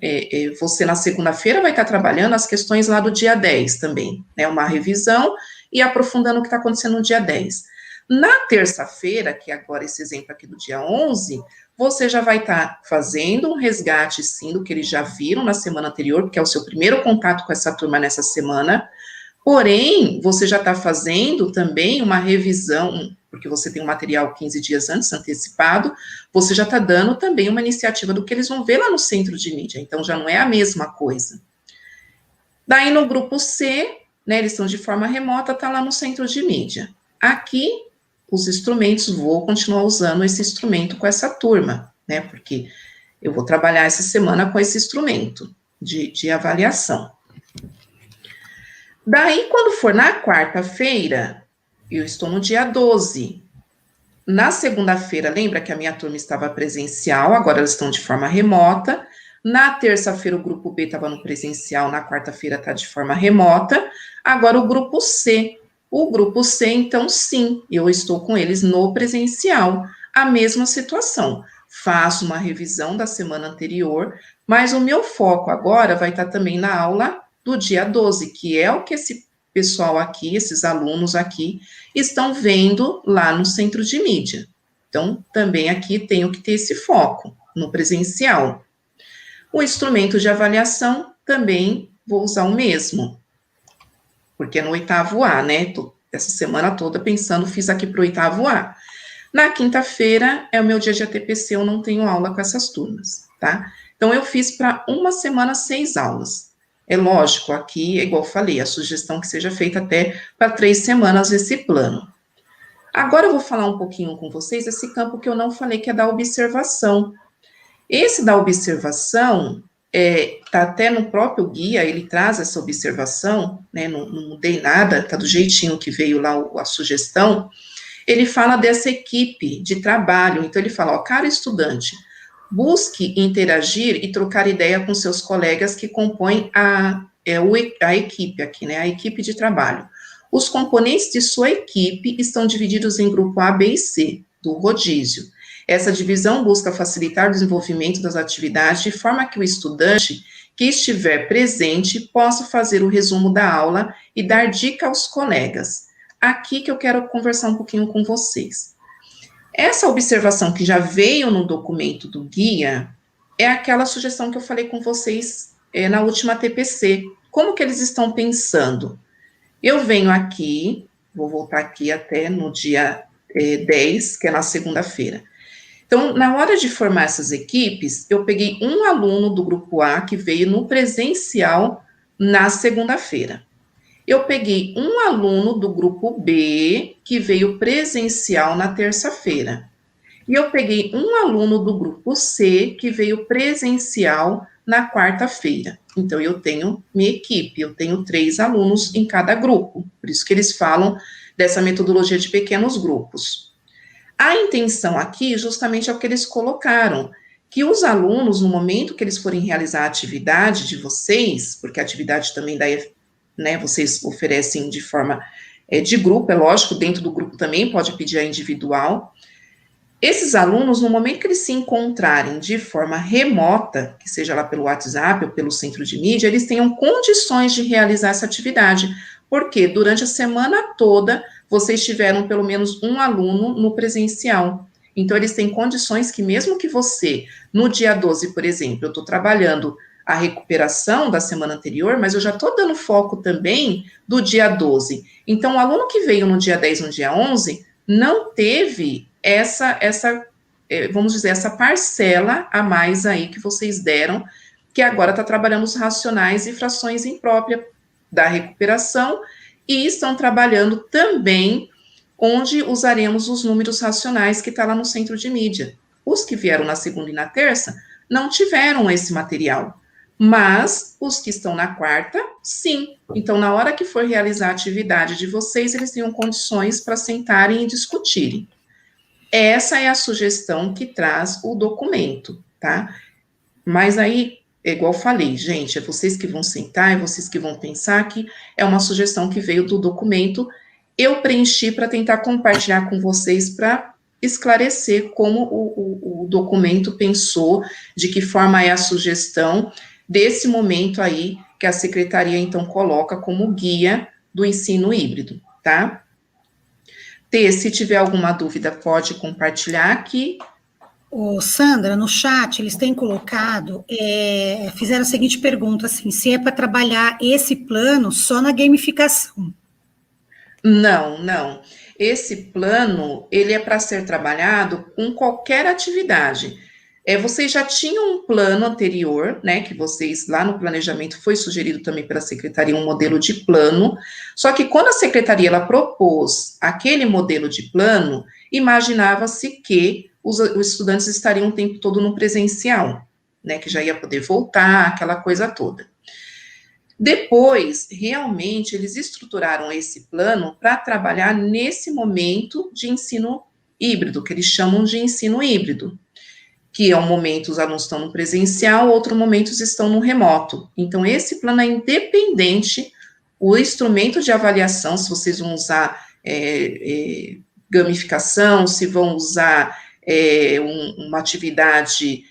você na segunda-feira vai estar trabalhando as questões lá do dia 10 também, né? Uma revisão e aprofundando o que está acontecendo no dia 10. Na terça-feira, que é agora esse exemplo aqui do dia 11, você já vai estar fazendo um resgate, sim, do que eles já viram na semana anterior, porque é o seu primeiro contato com essa turma nessa semana, porém, você já está fazendo também uma revisão, porque você tem um material 15 dias antes, antecipado, você já está dando também uma iniciativa do que eles vão ver lá no centro de mídia, então já não é a mesma coisa. Daí no grupo C, né, eles estão de forma remota, está lá no centro de mídia. Aqui, os instrumentos, vou continuar usando esse instrumento com essa turma, né, porque eu vou trabalhar essa semana com esse instrumento de avaliação. Daí, quando for na quarta-feira, eu estou no dia 12. Na segunda-feira, lembra que a minha turma estava presencial, agora elas estão de forma remota. Na terça-feira, o grupo B estava no presencial, na quarta-feira está de forma remota. Agora, o grupo C. O grupo C, então, sim, eu estou com eles no presencial. A mesma situação. Faço uma revisão da semana anterior, mas o meu foco agora vai estar também na aula do dia 12, que é o que esse pessoal aqui, esses alunos aqui, estão vendo lá no centro de mídia. Então, também aqui tenho que ter esse foco no presencial. O instrumento de avaliação também vou usar o mesmo, porque é no oitavo A, né? Tô essa semana toda pensando, fiz aqui para o oitavo A. Na quinta-feira é o meu dia de ATPC, eu não tenho aula com essas turmas, tá? Então, eu fiz para uma semana 6 aulas. É lógico, aqui, é igual eu falei, a sugestão que seja feita até para 3 semanas esse plano. Agora eu vou falar um pouquinho com vocês esse campo que eu não falei, que é da observação. Esse da observação, tá até no próprio guia, ele traz essa observação, né, não mudei nada, tá do jeitinho que veio lá a sugestão. Ele fala dessa equipe de trabalho, então ele fala, ó, caro estudante, busque interagir e trocar ideia com seus colegas que compõem a equipe aqui, né, a equipe de trabalho. Os componentes de sua equipe estão divididos em grupo A, B e C, do rodízio. Essa divisão busca facilitar o desenvolvimento das atividades de forma que o estudante que estiver presente possa fazer o resumo da aula e dar dica aos colegas. Aqui que eu quero conversar um pouquinho com vocês. Essa observação que já veio no documento do guia é aquela sugestão que eu falei com vocês na última TPC. Como que eles estão pensando? Eu venho aqui, vou voltar aqui até no dia 10, que é na segunda-feira. Então, na hora de formar essas equipes, eu peguei um aluno do grupo A que veio no presencial na segunda-feira. Eu peguei um aluno do grupo B que veio presencial na terça-feira. E eu peguei um aluno do grupo C que veio presencial na quarta-feira. Então, eu tenho minha equipe, eu tenho 3 alunos em cada grupo. Por isso que eles falam dessa metodologia de pequenos grupos. A intenção aqui, justamente, é o que eles colocaram, que os alunos, no momento que eles forem realizar a atividade de vocês, porque a atividade também daí, né, vocês oferecem de forma de grupo, é lógico, dentro do grupo também pode pedir a individual. Esses alunos, no momento que eles se encontrarem de forma remota, que seja lá pelo WhatsApp ou pelo centro de mídia, eles tenham condições de realizar essa atividade, porque durante a semana toda, vocês tiveram pelo menos um aluno no presencial. Então, eles têm condições que, mesmo que você, no dia 12, por exemplo, eu estou trabalhando a recuperação da semana anterior, mas eu já estou dando foco também do dia 12. Então, o aluno que veio no dia 10, no dia 11, não teve vamos dizer, essa parcela a mais aí que vocês deram, que agora está trabalhando os racionais e frações impróprias da recuperação, e estão trabalhando também onde usaremos os números racionais que está lá no centro de mídia. Os que vieram na segunda e na terça não tiveram esse material. Mas os que estão na quarta, sim. Então, na hora que for realizar a atividade de vocês, eles tenham condições para sentarem e discutirem. Essa é a sugestão que traz o documento, tá? Mas aí, é igual eu falei, gente, é vocês que vão sentar, é vocês que vão pensar que é uma sugestão que veio do documento. Eu preenchi para tentar compartilhar com vocês para esclarecer como o documento pensou, de que forma é a sugestão desse momento aí que a secretaria, então, coloca como guia do ensino híbrido, tá? Se tiver alguma dúvida, pode compartilhar aqui. Ô, Sandra, no chat eles têm colocado, fizeram a seguinte pergunta, assim, se é para trabalhar esse plano só na gamificação. Não, não. Esse plano, ele é para ser trabalhado com qualquer atividade. Vocês já tinham um plano anterior, né, que vocês, lá no planejamento, foi sugerido também pela secretaria um modelo de plano, só que quando a secretaria, ela propôs aquele modelo de plano, imaginava-se que os estudantes estariam o tempo todo no presencial, né, que já ia poder voltar, aquela coisa toda. Depois, realmente, eles estruturaram esse plano para trabalhar nesse momento de ensino híbrido, que eles chamam de ensino híbrido, que é um momento os alunos estão no presencial, outro momento estão no remoto. Então, esse plano é independente, o instrumento de avaliação, se vocês vão usar gamificação, se vão usar uma atividade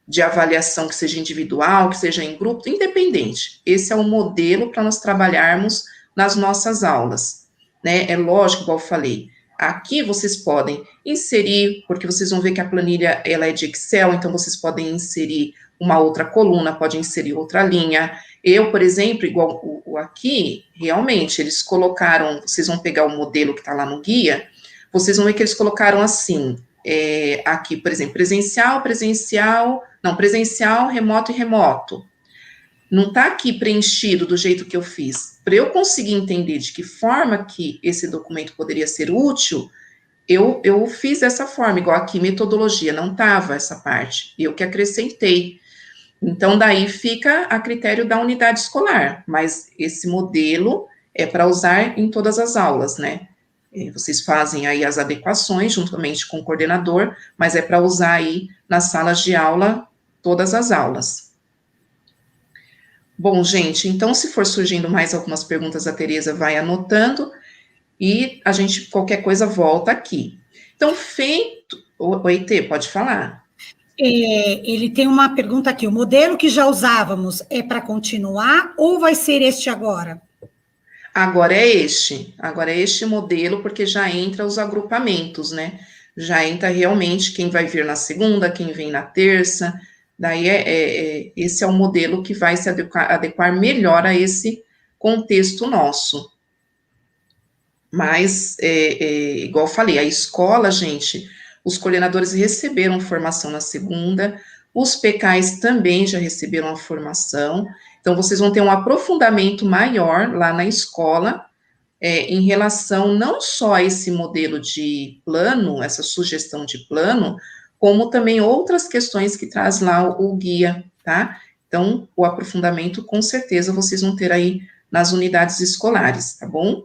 de avaliação que seja individual, que seja em grupo, independente. Esse é o modelo para nós trabalharmos nas nossas aulas, né? É lógico, igual eu falei, aqui vocês podem inserir, porque vocês vão ver que a planilha, ela é de Excel, então vocês podem inserir uma outra coluna, pode inserir outra linha. Eu, por exemplo, igual o aqui, realmente, eles colocaram, vocês vão pegar o modelo que está lá no guia, vocês vão ver que eles colocaram assim, aqui, por exemplo, presencial, remoto e remoto. Não está aqui preenchido do jeito que eu fiz. Para eu conseguir entender de que forma que esse documento poderia ser útil, eu fiz dessa forma, igual aqui, metodologia, não estava essa parte, eu que acrescentei. Então, daí fica a critério da unidade escolar, mas esse modelo é para usar em todas as aulas, né? Vocês fazem aí as adequações juntamente com o coordenador, mas é para usar aí nas salas de aula, todas as aulas. Bom, gente, então se for surgindo mais algumas perguntas, a Tereza vai anotando e a gente, qualquer coisa, volta aqui. Então, feito... Oi, Tê, pode falar. Ele tem uma pergunta aqui, o modelo que já usávamos é para continuar ou vai ser este agora? Agora é este modelo, porque já entra os agrupamentos, né? Já entra realmente quem vai vir na segunda, quem vem na terça, daí esse é o modelo que vai se adequar melhor a esse contexto nosso. Mas, igual eu falei, a escola, gente, os coordenadores receberam formação na segunda, os PKs também já receberam a formação, então vocês vão ter um aprofundamento maior lá na escola, em relação não só a esse modelo de plano, essa sugestão de plano, como também outras questões que traz lá o guia, tá? Então, o aprofundamento, com certeza, vocês vão ter aí nas unidades escolares, tá bom?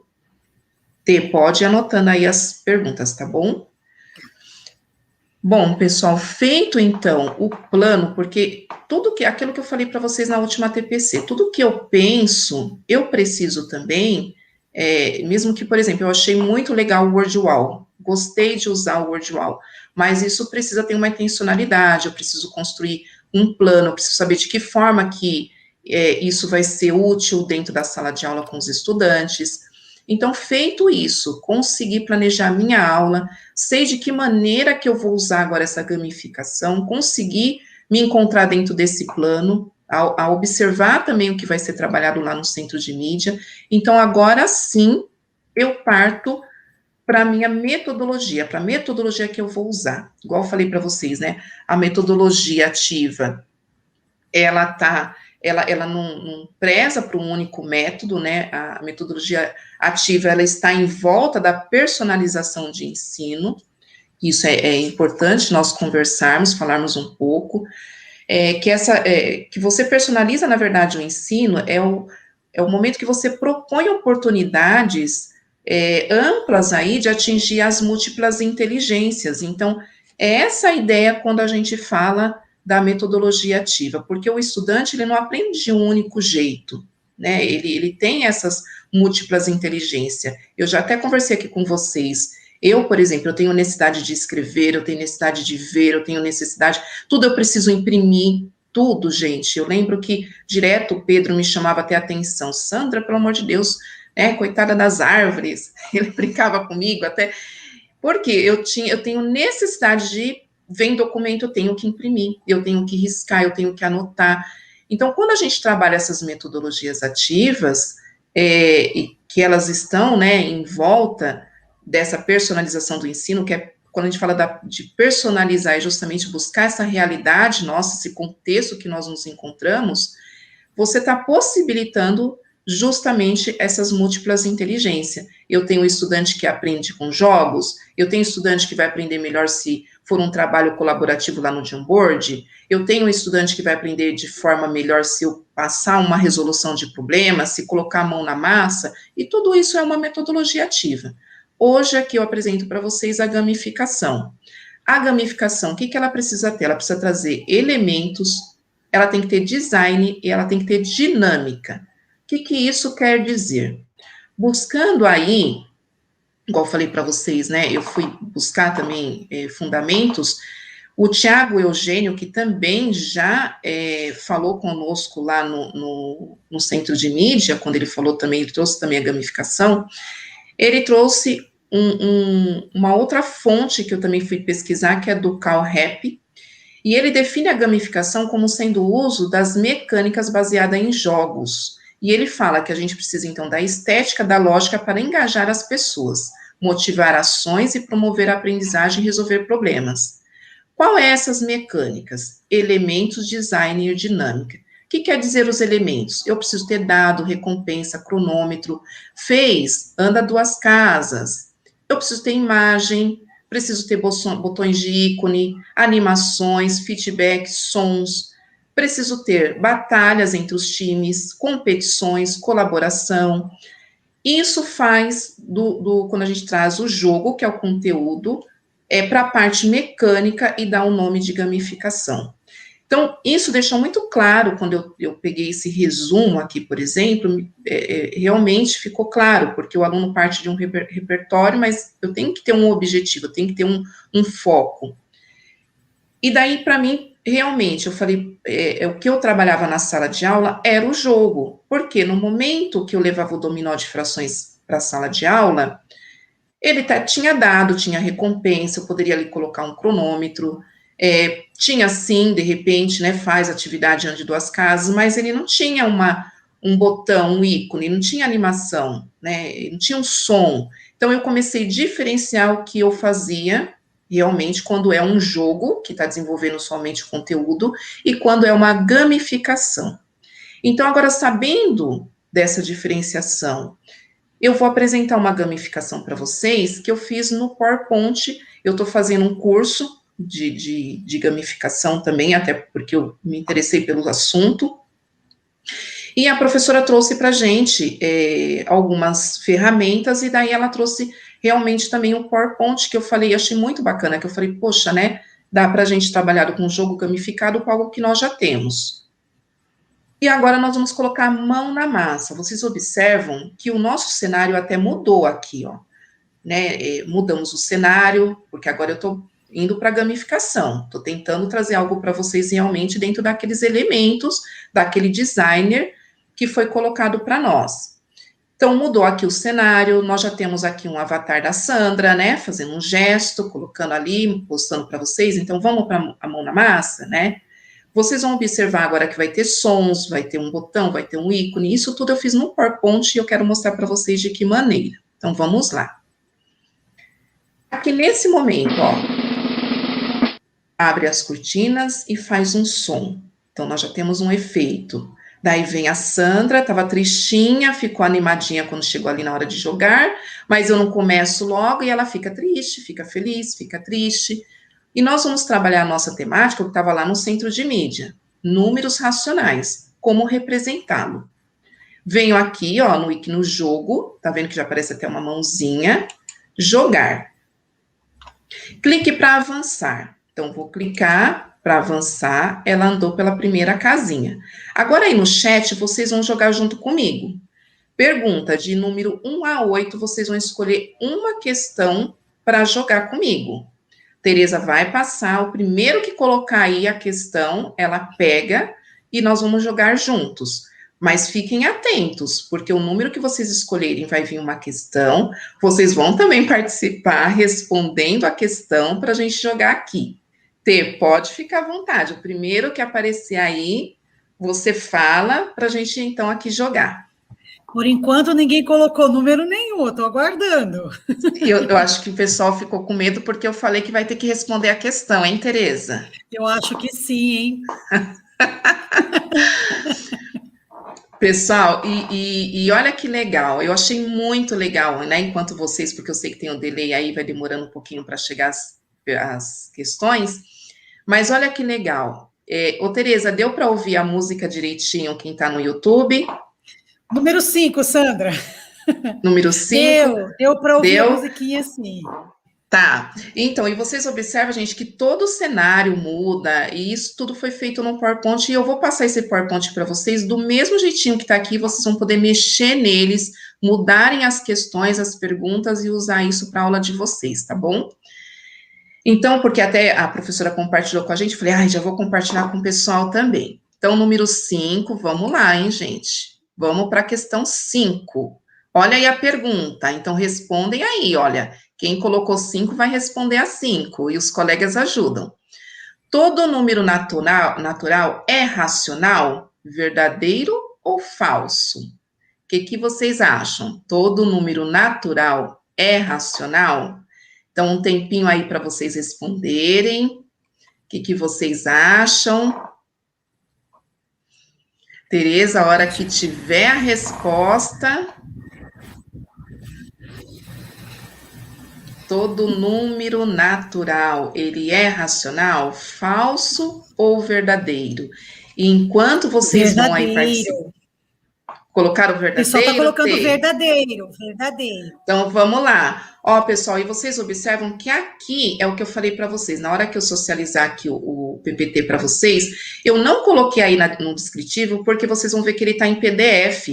Pode ir anotando aí as perguntas, tá bom? Bom, pessoal, feito então o plano, porque aquilo que eu falei para vocês na última TPC, tudo que eu penso, eu preciso também, mesmo que, por exemplo, eu achei muito legal o WordWall, gostei de usar o WordWall, mas isso precisa ter uma intencionalidade, eu preciso construir um plano, eu preciso saber de que forma que isso vai ser útil dentro da sala de aula com os estudantes. Então, feito isso, consegui planejar minha aula, sei de que maneira que eu vou usar agora essa gamificação, consegui me encontrar dentro desse plano, a observar também o que vai ser trabalhado lá no centro de mídia. Então, agora sim, eu parto para a minha metodologia, para a metodologia que eu vou usar. Igual eu falei para vocês, né? A metodologia ativa, ela não preza para um único método, né? A metodologia ativa, ela está em volta da personalização de ensino, isso é importante nós conversarmos, falarmos um pouco, que você personaliza, na verdade, o ensino, é o momento que você propõe oportunidades amplas aí de atingir as múltiplas inteligências. Então, é essa a ideia quando a gente fala da metodologia ativa, porque o estudante, ele não aprende de um único jeito, né? Ele tem essas múltiplas inteligências. Eu já até conversei aqui com vocês. Eu, por exemplo, eu tenho necessidade de escrever, eu tenho necessidade de ver, eu tenho necessidade, tudo eu preciso imprimir, tudo, gente. Eu lembro que direto o Pedro me chamava até atenção. Sandra, pelo amor de Deus, coitada das árvores. Ele brincava comigo até, porque eu tenho necessidade de ver em documento, eu tenho que imprimir, eu tenho que riscar, eu tenho que anotar. Então, quando a gente trabalha essas metodologias ativas, e que elas estão, né, em volta dessa personalização do ensino, que é quando a gente fala de personalizar, é justamente buscar essa realidade nossa, esse contexto que nós nos encontramos, você está possibilitando justamente essas múltiplas inteligências. Eu tenho um estudante que aprende com jogos, eu tenho estudante que vai aprender melhor se for um trabalho colaborativo lá no Jamboard, eu tenho um estudante que vai aprender de forma melhor se eu passar uma resolução de problemas, se colocar a mão na massa, e tudo isso é uma metodologia ativa. Hoje aqui eu apresento para vocês a gamificação. A gamificação, o que ela precisa ter? Ela precisa trazer elementos, ela tem que ter design e ela tem que ter dinâmica. O que isso quer dizer? Buscando aí, igual eu falei para vocês, né, eu fui buscar também fundamentos, o Tiago Eugênio, que também já falou conosco lá no Centro de Mídia, quando ele falou também, ele trouxe também a gamificação, ele trouxe uma outra fonte que eu também fui pesquisar, que é do Cal Rap, e ele define a gamificação como sendo o uso das mecânicas baseadas em jogos. E ele fala que a gente precisa, então, da estética, da lógica para engajar as pessoas, motivar ações e promover a aprendizagem e resolver problemas. Qual é essas mecânicas? Elementos, design e dinâmica. O que quer dizer os elementos? Eu preciso ter dado, recompensa, cronômetro, fez, anda 2 casas. Eu preciso ter imagem, preciso ter botões de ícone, animações, feedback, sons. Preciso ter batalhas entre os times, competições, colaboração. Isso faz quando a gente traz o jogo, que é o conteúdo, para a parte mecânica e dá o nome de gamificação. Então, isso deixou muito claro quando eu peguei esse resumo aqui, por exemplo, realmente ficou claro, porque o aluno parte de um repertório, mas eu tenho que ter um objetivo, eu tenho que ter um foco. E daí, para mim, realmente, eu falei, o que eu trabalhava na sala de aula era o jogo, porque no momento que eu levava o dominó de frações para a sala de aula, ele tinha dado, tinha recompensa, eu poderia ali colocar um cronômetro, tinha sim, de repente, né, faz atividade ande 2 casas, mas ele não tinha um botão, um ícone, não tinha animação, né, não tinha um som. Então, eu comecei a diferenciar o que eu fazia, realmente, quando é um jogo, que está desenvolvendo somente o conteúdo, e quando é uma gamificação. Então, agora, sabendo dessa diferenciação, eu vou apresentar uma gamificação para vocês que eu fiz no PowerPoint. Eu estou fazendo um curso de gamificação também, até porque eu me interessei pelo assunto. E a professora trouxe para a gente algumas ferramentas, e daí ela trouxe realmente também um PowerPoint, que eu falei, achei muito bacana, que eu falei, poxa, né, dá para a gente trabalhar com um jogo gamificado com algo que nós já temos. E agora nós vamos colocar a mão na massa. Vocês observam que o nosso cenário até mudou aqui, ó, né? Mudamos o cenário, porque agora eu estou indo para a gamificação. Estou tentando trazer algo para vocês realmente dentro daqueles elementos, daquele designer que foi colocado para nós. Então, mudou aqui o cenário, nós já temos aqui um avatar da Sandra, né? Fazendo um gesto, colocando ali, postando para vocês. Então, vamos para a mão na massa, né? Vocês vão observar agora que vai ter sons, vai ter um botão, vai ter um ícone. Isso tudo eu fiz no PowerPoint e eu quero mostrar para vocês de que maneira. Então, vamos lá. Aqui nesse momento, ó, abre as cortinas e faz um som. Então, nós já temos um efeito. Daí vem a Sandra, estava tristinha, ficou animadinha quando chegou ali na hora de jogar, mas eu não começo logo e ela fica triste, fica feliz, fica triste. E nós vamos trabalhar a nossa temática, que estava lá no centro de mídia, números racionais, como representá-lo. Venho aqui, ó, no jogo, tá vendo que já aparece até uma mãozinha, jogar. Clique para avançar. Então, vou clicar para avançar, ela andou pela primeira casinha. Agora aí no chat, vocês vão jogar junto comigo. Pergunta de número 1 a 8, vocês vão escolher uma questão para jogar comigo. Tereza vai passar, o primeiro que colocar aí a questão, ela pega e nós vamos jogar juntos. Mas fiquem atentos, porque o número que vocês escolherem vai vir uma questão, vocês vão também participar respondendo a questão para a gente jogar aqui. Ter, pode ficar à vontade. O primeiro que aparecer aí, você fala para a gente então aqui jogar. Por enquanto, ninguém colocou número nenhum, eu estou aguardando. Eu acho que o pessoal ficou com medo porque eu falei que vai ter que responder a questão, hein, Tereza? Eu acho que sim, hein? Pessoal, e olha que legal, eu achei muito legal, né? Enquanto vocês, porque eu sei que tem um delay aí, vai demorando um pouquinho para chegar as questões, mas olha que legal. Ô, Tereza, deu para ouvir a música direitinho quem está no YouTube? Número 5, Sandra. Número 5. Deu para ouvir a musiquinha sim. Tá, então, e vocês observam, gente, que todo o cenário muda, e isso tudo foi feito no PowerPoint, e eu vou passar esse PowerPoint para vocês do mesmo jeitinho que está aqui, vocês vão poder mexer neles, mudarem as questões, as perguntas, e usar isso para a aula de vocês, tá bom? Então, porque até a professora compartilhou com a gente, falei, já vou compartilhar com o pessoal também. Então, número 5, vamos lá, hein, gente? Vamos para a questão 5. Olha aí a pergunta, então respondem aí, olha, quem colocou 5 vai responder a 5, e os colegas ajudam. Todo número natural é racional, verdadeiro ou falso? O que vocês acham? Todo número natural é racional? Então, um tempinho aí para vocês responderem. O que vocês acham? Tereza, a hora que tiver a resposta... Todo número natural, ele é racional, falso ou verdadeiro? E enquanto vocês vão aí participar... Colocaram o verdadeiro? O pessoal está colocando verdadeiro. Então, vamos lá. Ó, pessoal, e vocês observam que aqui é o que eu falei para vocês. Na hora que eu socializar aqui o PPT para vocês, eu não coloquei aí no descritivo, porque vocês vão ver que ele está em PDF.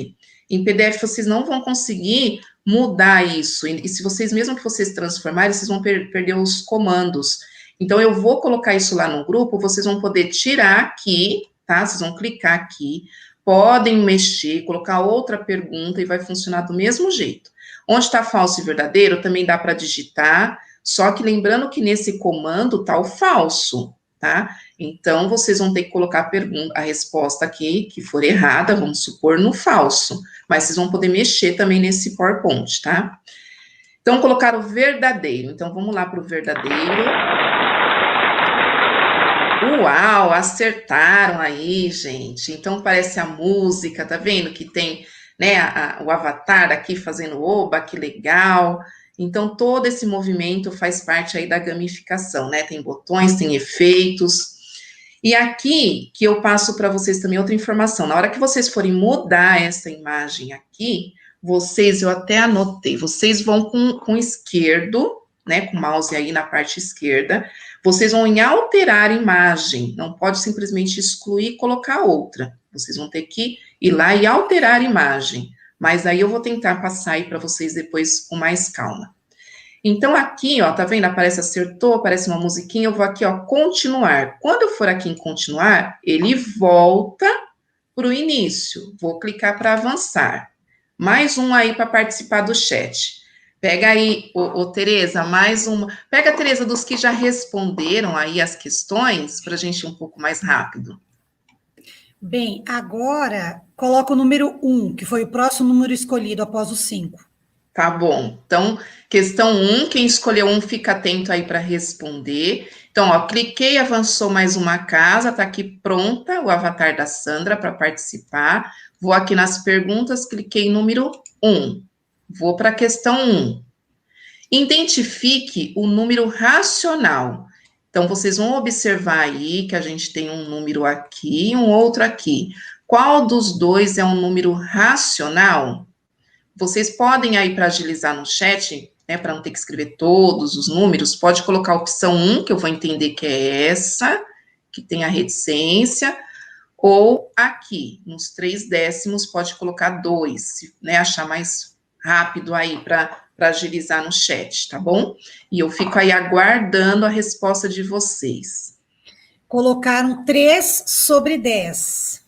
Em PDF, vocês não vão conseguir mudar isso. E se vocês, mesmo que vocês transformarem, vocês vão perder os comandos. Então, eu vou colocar isso lá no grupo, vocês vão poder tirar aqui, tá? Vocês vão clicar aqui, podem mexer, colocar outra pergunta e vai funcionar do mesmo jeito. Onde está falso e verdadeiro, também dá para digitar, só que lembrando que nesse comando está o falso, tá? Então, vocês vão ter que colocar a resposta aqui, que for errada, vamos supor, no falso. Mas vocês vão poder mexer também nesse PowerPoint, tá? Então, colocaram verdadeiro. Então, vamos lá para o verdadeiro. Uau, acertaram aí, gente. Então, parece a música, tá vendo? Que tem, né, o avatar aqui fazendo oba, que legal. Então, todo esse movimento faz parte aí da gamificação, né? Tem botões, tem efeitos. E aqui, que eu passo para vocês também outra informação. Na hora que vocês forem mudar essa imagem aqui, eu até anotei, vocês vão com o esquerdo, né, com o mouse aí na parte esquerda, vocês vão em alterar imagem, não pode simplesmente excluir e colocar outra. Vocês vão ter que ir lá e alterar imagem. Mas aí eu vou tentar passar aí para vocês depois com mais calma. Então, aqui, ó, tá vendo? Aparece acertou, aparece uma musiquinha, eu vou aqui, ó, continuar. Quando eu for aqui em continuar, ele volta para o início. Vou clicar para avançar. Mais um aí para participar do chat. Pega aí, Tereza, mais uma. Pega, Tereza, dos que já responderam aí as questões, para a gente ir um pouco mais rápido. Bem, agora coloca o número 1, que foi o próximo número escolhido após o 5. Tá bom. Então, questão 1, quem escolheu um, fica atento aí para responder. Então, ó, cliquei, avançou mais uma casa, tá aqui pronta o avatar da Sandra para participar. Vou aqui nas perguntas, cliquei em número 1. Vou para a questão 1. Identifique o número racional. Então, vocês vão observar aí que a gente tem um número aqui e um outro aqui. Qual dos dois é um número racional? Vocês podem aí, para agilizar no chat, né, para não ter que escrever todos os números, pode colocar a opção 1, que eu vou entender que é essa, que tem a reticência, ou aqui, nos 3 décimos, pode colocar 2, se, né, achar mais rápido aí para agilizar no chat, tá bom? E eu fico aí aguardando a resposta de vocês. Colocaram 3 sobre 10.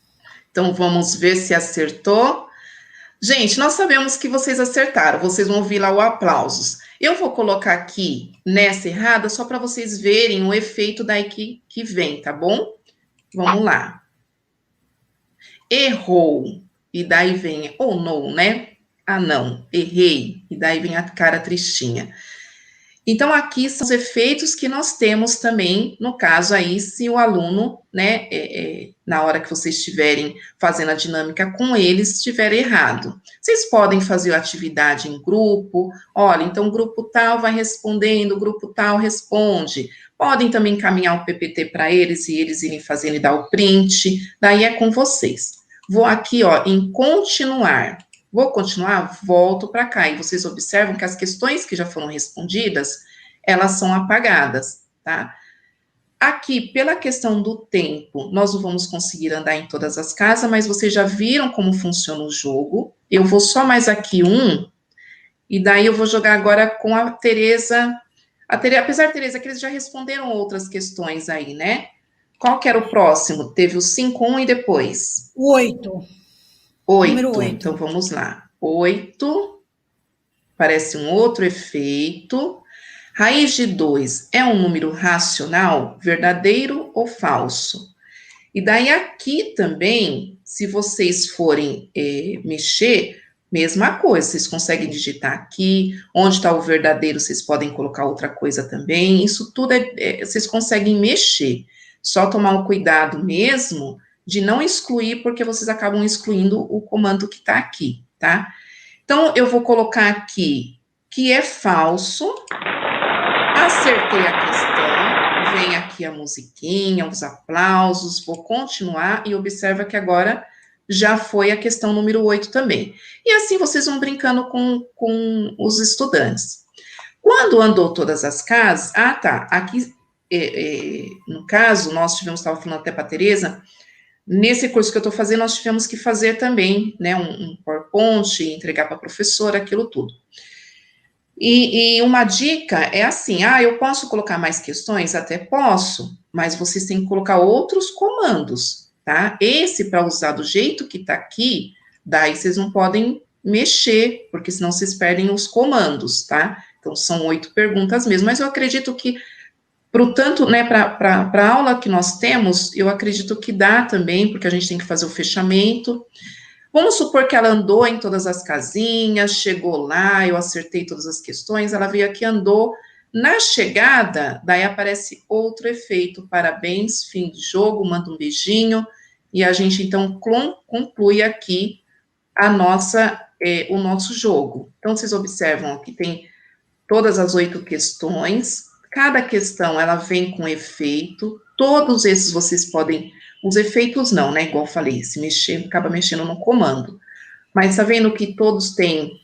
Então, vamos ver se acertou. Gente, nós sabemos que vocês acertaram, vocês vão ouvir lá o aplausos. Eu vou colocar aqui nessa errada só para vocês verem o efeito daí que vem, tá bom? Vamos lá. Errou, e daí vem, ou não, né? Ah, não, errei, e daí vem a cara tristinha. Então, aqui são os efeitos que nós temos também, no caso aí, se o aluno, né, na hora que vocês estiverem fazendo a dinâmica com eles, estiver errado. Vocês podem fazer a atividade em grupo, olha, então o grupo tal vai respondendo, o grupo tal responde. Podem também encaminhar o PPT para eles, e eles irem fazendo e dar o print, daí é com vocês. Vou aqui, ó, em continuar. Vou continuar, volto para cá, e vocês observam que as questões que já foram respondidas, elas são apagadas, tá? Aqui, pela questão do tempo, nós não vamos conseguir andar em todas as casas, mas vocês já viram como funciona o jogo. Eu vou só mais aqui e daí eu vou jogar agora com a Tereza. Apesar, Tereza, que eles já responderam outras questões aí, né? Qual que era o próximo? Teve o 5, e depois? 8. 8, então vamos lá. 8, parece um outro efeito. Raiz de 2 é um número racional, verdadeiro ou falso? E daí aqui também, se vocês forem mexer, mesma coisa, vocês conseguem digitar aqui, onde está o verdadeiro, vocês podem colocar outra coisa também, isso tudo vocês conseguem mexer. Só tomar um cuidado mesmo de não excluir, porque vocês acabam excluindo o comando que está aqui, tá? Então, eu vou colocar aqui que é falso, acertei a questão, vem aqui a musiquinha, os aplausos, vou continuar e observa que agora já foi a questão número 8 também. E assim vocês vão brincando com os estudantes. Quando andou todas as casas, aqui, no caso, nós estava falando até para a Tereza, nesse curso que eu estou fazendo, nós tivemos que fazer também, né, um PowerPoint, entregar para a professora, aquilo tudo. E uma dica é assim, eu posso colocar mais questões? Até posso, mas vocês têm que colocar outros comandos, tá? Esse, para usar do jeito que está aqui, daí vocês não podem mexer, porque senão vocês perdem os comandos, tá? Então, são 8 perguntas mesmo, mas eu acredito que pro tanto, né, para a aula que nós temos, eu acredito que dá também, porque a gente tem que fazer o fechamento. Vamos supor que ela andou em todas as casinhas, chegou lá, eu acertei todas as questões, ela veio aqui, andou. Na chegada, daí aparece outro efeito, parabéns, fim de jogo, manda um beijinho, e a gente, então, conclui aqui o nosso jogo. Então, vocês observam que tem todas as 8 questões. Cada questão, ela vem com efeito, todos esses vocês podem, os efeitos não, né, igual eu falei, se mexer, acaba mexendo no comando, mas tá vendo que todos têm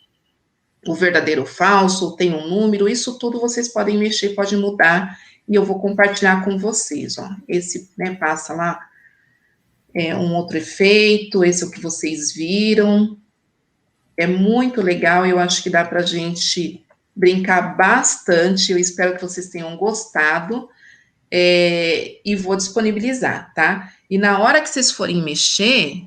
o verdadeiro ou falso, tem um número, isso tudo vocês podem mexer, pode mudar, e eu vou compartilhar com vocês, ó, esse, né, passa lá, um outro efeito, esse é o que vocês viram, é muito legal, eu acho que dá pra gente brincar bastante, eu espero que vocês tenham gostado, e vou disponibilizar, tá? E na hora que vocês forem mexer,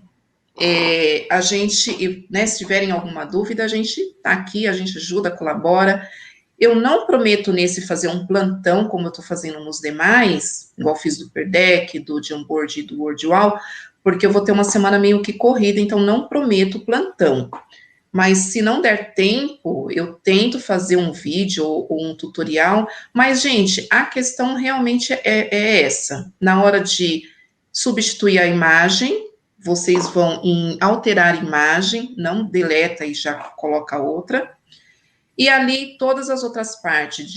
a gente, né, se tiverem alguma dúvida, a gente tá aqui, a gente ajuda, colabora. Eu não prometo nesse fazer um plantão, como eu tô fazendo nos demais, igual fiz do Perdeck, do Jamboard e do WordWall, porque eu vou ter uma semana meio que corrida, então não prometo plantão. mas se não der tempo, eu tento fazer um vídeo ou um tutorial, mas, gente, a questão realmente é essa. Na hora de substituir a imagem, vocês vão em alterar imagem, não deleta e já coloca outra, e ali todas as outras partes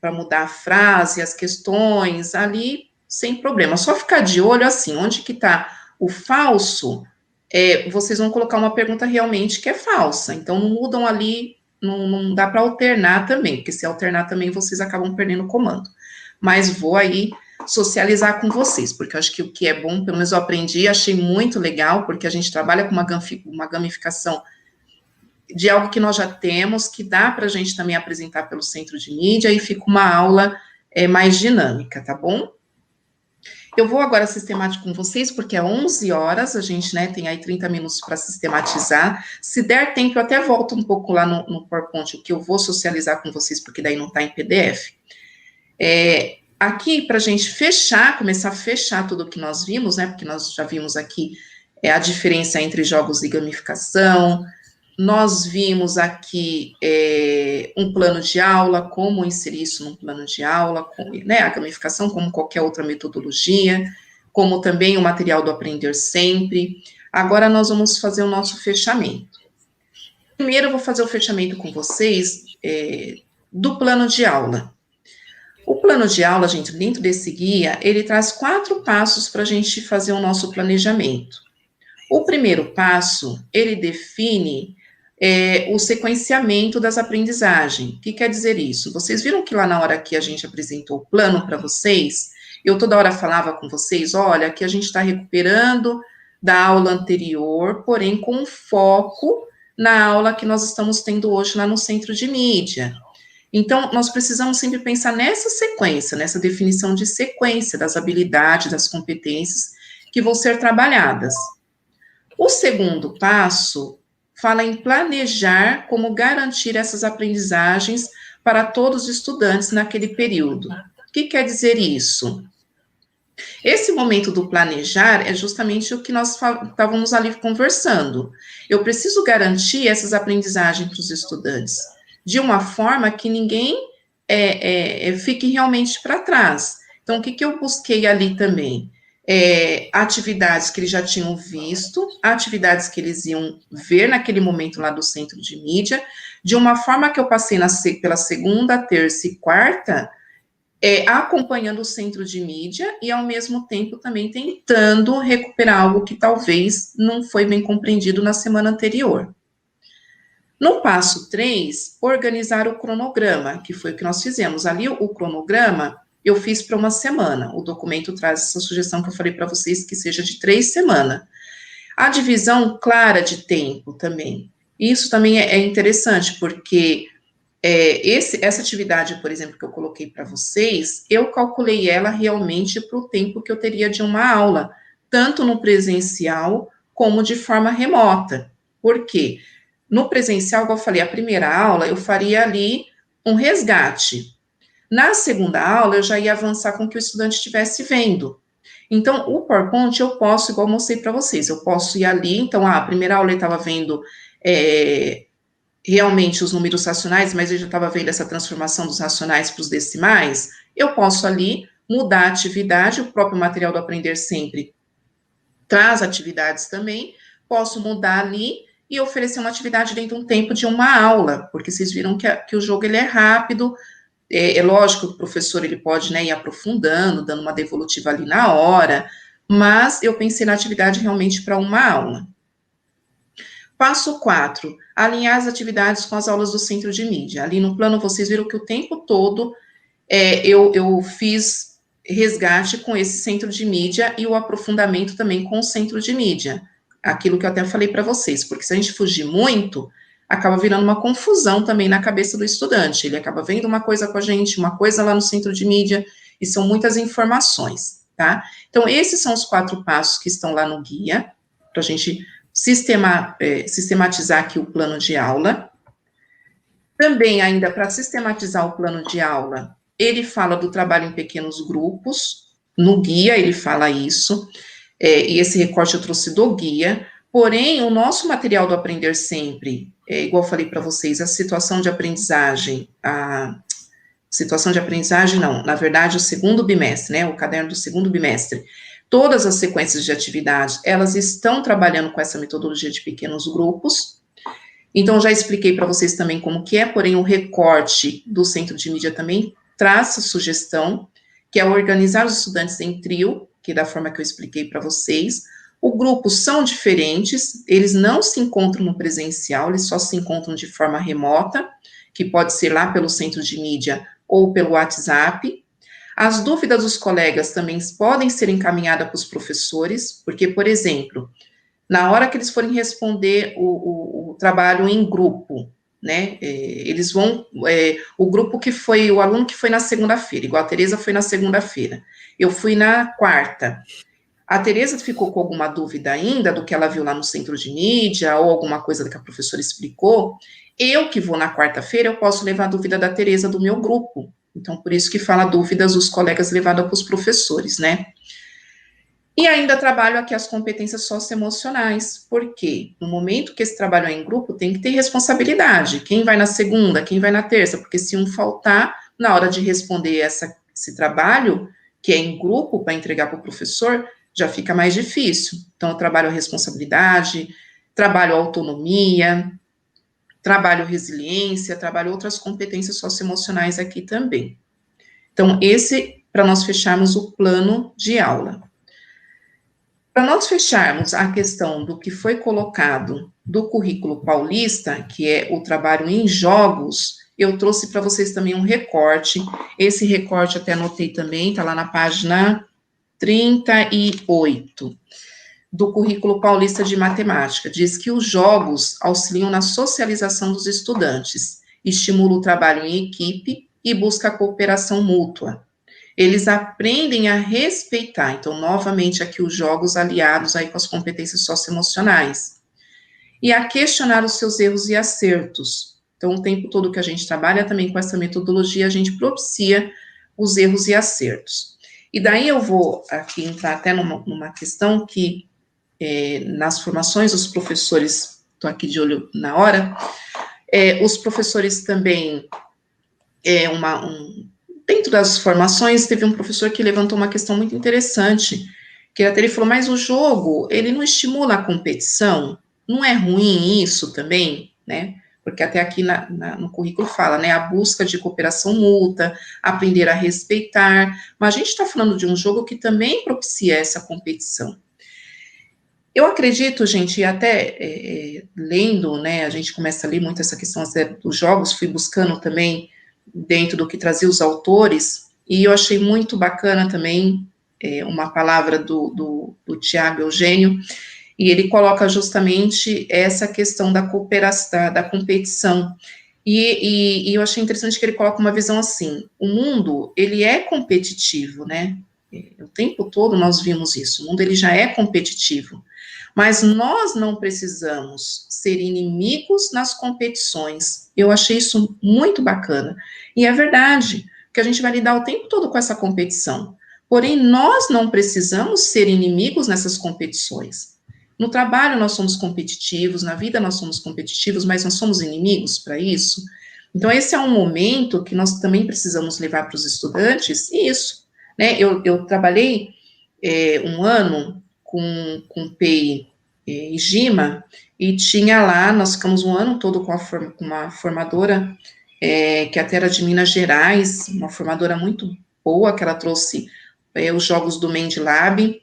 para mudar a frase, as questões, ali sem problema. Só ficar de olho assim, onde que está o falso, vocês vão colocar uma pergunta realmente que é falsa. Então, não mudam ali, não dá para alternar também, porque se alternar também vocês acabam perdendo o comando. Mas vou aí socializar com vocês, porque eu acho que o que é bom, pelo menos eu aprendi, achei muito legal, porque a gente trabalha com uma gamificação de algo que nós já temos, que dá para a gente também apresentar pelo centro de mídia, e fica uma aula mais dinâmica, tá bom? Eu vou agora sistematizar com vocês, porque é 11 horas, a gente, né, tem aí 30 minutos para sistematizar. Se der tempo, eu até volto um pouco lá no PowerPoint, o que eu vou socializar com vocês, porque daí não está em PDF. Aqui, para a gente fechar, começar a fechar tudo o que nós vimos, né, porque nós já vimos aqui a diferença entre jogos e gamificação. Nós vimos aqui um plano de aula, como inserir isso num plano de aula, né, a gamificação como qualquer outra metodologia, como também o material do Aprender Sempre. Agora nós vamos fazer o nosso fechamento. Primeiro eu vou fazer o fechamento com vocês do plano de aula. O plano de aula, gente, dentro desse guia, ele traz 4 passos para a gente fazer o nosso planejamento. O primeiro passo, ele define o sequenciamento das aprendizagens. O que quer dizer isso? Vocês viram que lá na hora que a gente apresentou o plano para vocês, eu toda hora falava com vocês, olha, aqui a gente está recuperando da aula anterior, porém com foco na aula que nós estamos tendo hoje lá no centro de mídia. Então, nós precisamos sempre pensar nessa sequência, nessa definição de sequência das habilidades, das competências que vão ser trabalhadas. O segundo passo fala em planejar como garantir essas aprendizagens para todos os estudantes naquele período. O que quer dizer isso? Esse momento do planejar é justamente o que nós estávamos ali conversando. Eu preciso garantir essas aprendizagens para os estudantes, de uma forma que ninguém fique realmente para trás. Então, o que eu busquei ali também? Atividades que eles já tinham visto, atividades que eles iam ver naquele momento lá do centro de mídia, de uma forma que eu passei pela segunda, terça e quarta, acompanhando o centro de mídia e, ao mesmo tempo, também tentando recuperar algo que talvez não foi bem compreendido na semana anterior. No passo 3, organizar o cronograma, que foi o que nós fizemos. Ali, o cronograma eu fiz para uma semana. O documento traz essa sugestão que eu falei para vocês, que seja de 3 semanas. A divisão clara de tempo também. Isso também é interessante, porque essa atividade, por exemplo, que eu coloquei para vocês, eu calculei ela realmente para o tempo que eu teria de uma aula, tanto no presencial como de forma remota. Por quê? No presencial, como eu falei, a primeira aula eu faria ali um resgate. Na segunda aula, eu já ia avançar com o que o estudante estivesse vendo. Então, o PowerPoint eu posso, igual eu mostrei para vocês, eu posso ir ali, então, a primeira aula eu estava vendo realmente os números racionais, mas eu já estava vendo essa transformação dos racionais para os decimais, eu posso ali mudar a atividade, o próprio material do Aprender Sempre traz atividades também, posso mudar ali e oferecer uma atividade dentro de um tempo de uma aula, porque vocês viram que o jogo ele é rápido. É lógico que o professor ele pode, né, ir aprofundando, dando uma devolutiva ali na hora, mas eu pensei na atividade realmente para uma aula. Passo 4, alinhar as atividades com as aulas do centro de mídia. Ali no plano vocês viram que o tempo todo eu fiz resgate com esse centro de mídia e o aprofundamento também com o centro de mídia. Aquilo que eu até falei para vocês, porque se a gente fugir muito, acaba virando uma confusão também na cabeça do estudante. Ele acaba vendo uma coisa com a gente, uma coisa lá no centro de mídia, e são muitas informações, tá? Então, esses são os 4 passos que estão lá no guia, para a gente sistematizar aqui o plano de aula. Também, ainda para sistematizar o plano de aula, ele fala do trabalho em pequenos grupos, no guia ele fala isso, e esse recorte eu trouxe do guia, Porém, o nosso material do Aprender Sempre, igual eu falei para vocês, a situação de aprendizagem, não, na verdade, o segundo bimestre, né, o caderno do segundo bimestre, todas as sequências de atividades, elas estão trabalhando com essa metodologia de pequenos grupos. Então, já expliquei para vocês também como que é, porém, o recorte do centro de mídia também traz a sugestão, que é organizar os estudantes em trio, que é da forma que eu expliquei para vocês. Os grupos são diferentes, eles não se encontram no presencial, eles só se encontram de forma remota, que pode ser lá pelo centro de mídia ou pelo WhatsApp. As dúvidas dos colegas também podem ser encaminhadas para os professores, porque, por exemplo, na hora que eles forem responder o trabalho em grupo, né, eles vão, o grupo que foi, o aluno que foi na segunda-feira, igual a Tereza foi na segunda-feira, eu fui na quarta, a Tereza ficou com alguma dúvida ainda do que ela viu lá no centro de mídia, ou alguma coisa que a professora explicou, eu que vou na quarta-feira, eu posso levar a dúvida da Tereza do meu grupo, então por isso que fala dúvidas dos colegas levadas para os professores, né. E ainda trabalho aqui as competências socioemocionais, porque no momento que esse trabalho é em grupo, tem que ter responsabilidade. Quem vai na segunda, quem vai na terça, porque se um faltar, na hora de responder esse trabalho, que é em grupo, para entregar para o professor, já fica mais difícil. Então, eu trabalho a responsabilidade, trabalho a autonomia, trabalho resiliência, trabalho outras competências socioemocionais aqui também. Então, esse, para nós fecharmos o plano de aula. Para nós fecharmos a questão do que foi colocado do currículo paulista, que é o trabalho em jogos, eu trouxe para vocês também um recorte. Esse recorte até anotei também, está lá na página 38 do currículo paulista de matemática. Diz que os jogos auxiliam na socialização dos estudantes, estimulam o trabalho em equipe e busca a cooperação mútua. Eles aprendem a respeitar, então, novamente, aqui os jogos aliados aí com as competências socioemocionais, e a questionar os seus erros e acertos. Então, o tempo todo que a gente trabalha também com essa metodologia, a gente propicia os erros e acertos. E daí eu vou aqui entrar até numa questão que, nas formações dos professores, estou aqui de olho na hora, os professores também, dentro das formações, teve um professor que levantou uma questão muito interessante, que até ele falou, mas o jogo, ele não estimula a competição? Não é ruim isso também, né? Porque até aqui no currículo fala, né, a busca de cooperação mútua, aprender a respeitar, mas a gente está falando de um jogo que também propicia essa competição. Eu acredito, gente, até lendo, né, a gente começa a ler muito essa questão dos jogos, fui buscando também dentro do que trazia os autores, e eu achei muito bacana também uma palavra do Tiago Eugênio, e ele coloca justamente essa questão da cooperação, da competição, e eu achei interessante que ele coloca uma visão assim, o mundo, ele é competitivo, né, o tempo todo nós vimos isso, o mundo ele já é competitivo, mas nós não precisamos ser inimigos nas competições. Eu achei isso muito bacana. E é verdade, porque a gente vai lidar o tempo todo com essa competição. Porém, nós não precisamos ser inimigos nessas competições. No trabalho nós somos competitivos, na vida nós somos competitivos, mas nós somos inimigos para isso. Então, esse é um momento que nós também precisamos levar para os estudantes, isso. Né? Eu trabalhei um ano com PEI e GIMA, e tinha lá, nós ficamos um ano todo com uma formadora, que até era de Minas Gerais, uma formadora muito boa, que ela trouxe os jogos do Mendlab,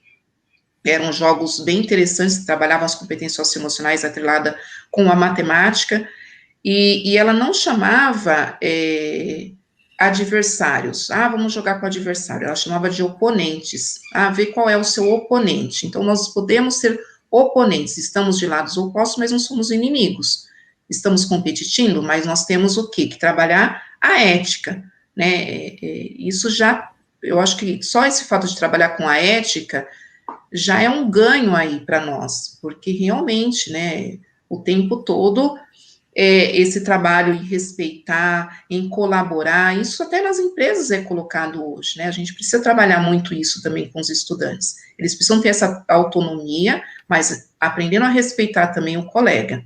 eram jogos bem interessantes, que trabalhavam as competências socioemocionais atrelada com a matemática, e ela não chamava adversários, vamos jogar com o adversário, ela chamava de oponentes, ver qual é o seu oponente, então nós podemos ser oponentes, estamos de lados opostos, mas não somos inimigos, estamos competindo, mas nós temos o quê? Que trabalhar a ética, né, isso já, eu acho que só esse fato de trabalhar com a ética, já é um ganho aí para nós, porque realmente, né, o tempo todo, esse trabalho em respeitar, em colaborar, isso até nas empresas é colocado hoje, né, a gente precisa trabalhar muito isso também com os estudantes, eles precisam ter essa autonomia, mas aprendendo a respeitar também o colega.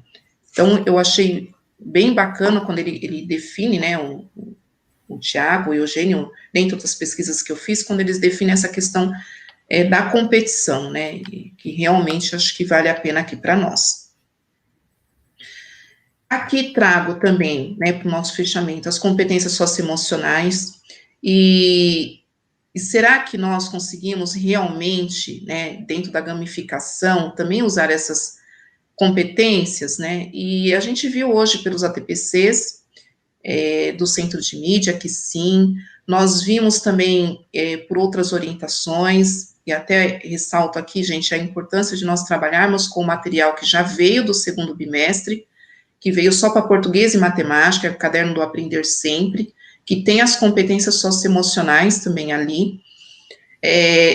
Então, eu achei bem bacana quando ele define, né, o Tiago e o Eugênio, dentro das pesquisas que eu fiz, quando eles definem essa questão da competição, né, que realmente acho que vale a pena aqui para nós. Aqui trago também, né, para o nosso fechamento, as competências socioemocionais, e será que nós conseguimos realmente, né, dentro da gamificação, também usar essas competências, né, e a gente viu hoje pelos ATPCs, do Centro de Mídia, que sim, nós vimos também por outras orientações, e até ressalto aqui, gente, a importância de nós trabalharmos com o material que já veio do segundo bimestre, que veio só para português e matemática, o caderno do Aprender Sempre, que tem as competências socioemocionais também ali.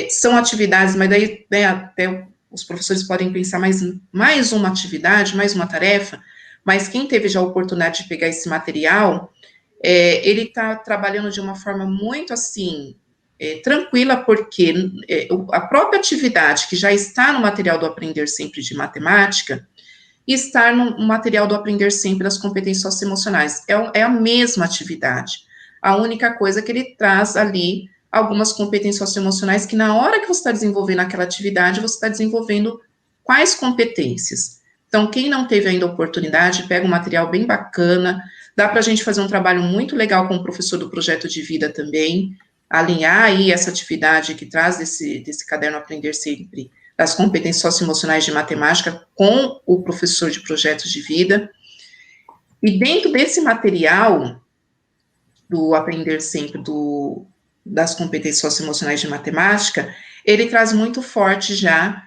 São atividades, mas daí, né, até os professores podem pensar mais uma atividade, mais uma tarefa, mas quem teve já a oportunidade de pegar esse material, ele está trabalhando de uma forma muito, assim, tranquila, porque a própria atividade que já está no material do Aprender Sempre de matemática, e estar no material do Aprender Sempre das competências socioemocionais. É a mesma atividade. A única coisa que ele traz ali algumas competências socioemocionais que na hora que você está desenvolvendo aquela atividade, você está desenvolvendo quais competências. Então, quem não teve ainda a oportunidade, pega um material bem bacana, dá para a gente fazer um trabalho muito legal com o professor do projeto de vida também, alinhar aí essa atividade que traz desse caderno Aprender Sempre, das competências socioemocionais de matemática com o professor de projetos de vida. E dentro desse material do Aprender Sempre das competências socioemocionais de matemática, ele traz muito forte já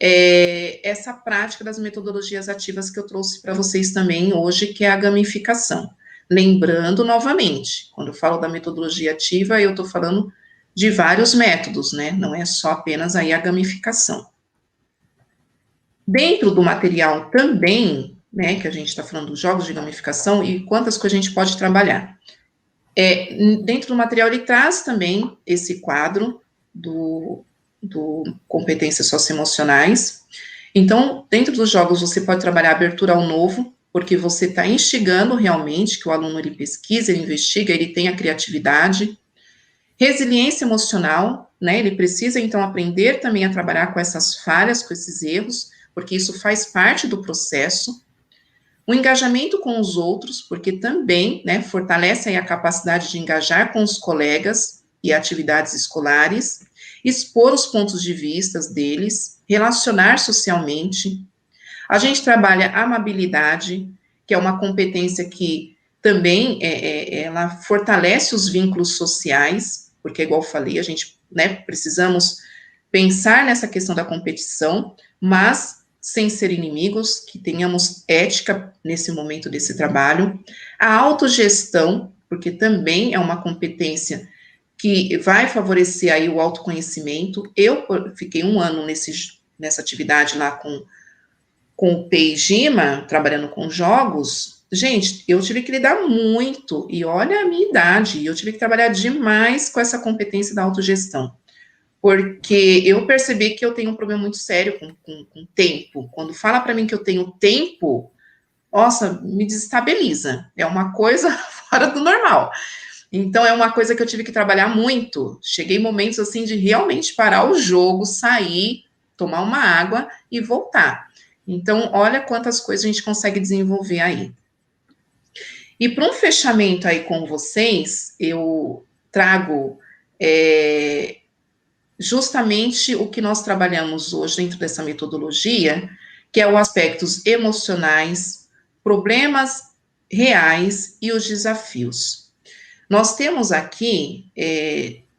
essa prática das metodologias ativas que eu trouxe para vocês também hoje, que é a gamificação. Lembrando, novamente, quando eu falo da metodologia ativa, eu estou falando de vários métodos, né? Não é só apenas aí a gamificação. Dentro do material também, né, que a gente está falando dos jogos de gamificação e quantas coisas a gente pode trabalhar. Dentro do material ele traz também esse quadro do competências socioemocionais. Então, dentro dos jogos você pode trabalhar a abertura ao novo, porque você está instigando realmente que o aluno ele pesquisa, ele investiga, ele tem a criatividade. Resiliência emocional, né, ele precisa então aprender também a trabalhar com essas falhas, com esses erros, porque isso faz parte do processo. O engajamento com os outros, porque também, né, fortalece aí a capacidade de engajar com os colegas e atividades escolares, expor os pontos de vista deles, relacionar socialmente. A gente trabalha a amabilidade, que é uma competência que também ela fortalece os vínculos sociais, porque, igual eu falei, a gente, né, precisamos pensar nessa questão da competição, mas sem ser inimigos, que tenhamos ética nesse momento desse trabalho. A autogestão, porque também é uma competência que vai favorecer aí o autoconhecimento. Eu fiquei 1 ano nessa atividade lá com o PEI-GIMA, trabalhando com jogos. Gente, eu tive que lidar muito, e olha a minha idade, eu tive que trabalhar demais com essa competência da autogestão, porque eu percebi que eu tenho um problema muito sério com tempo. Quando fala para mim que eu tenho tempo, nossa, me desestabiliza. É uma coisa fora do normal. Então, é uma coisa que eu tive que trabalhar muito. Cheguei momentos, assim, de realmente parar o jogo, sair, tomar uma água e voltar. Então, olha quantas coisas a gente consegue desenvolver aí. E para um fechamento aí com vocês, eu trago justamente o que nós trabalhamos hoje dentro dessa metodologia, que é os aspectos emocionais, problemas reais e os desafios. Nós temos aqui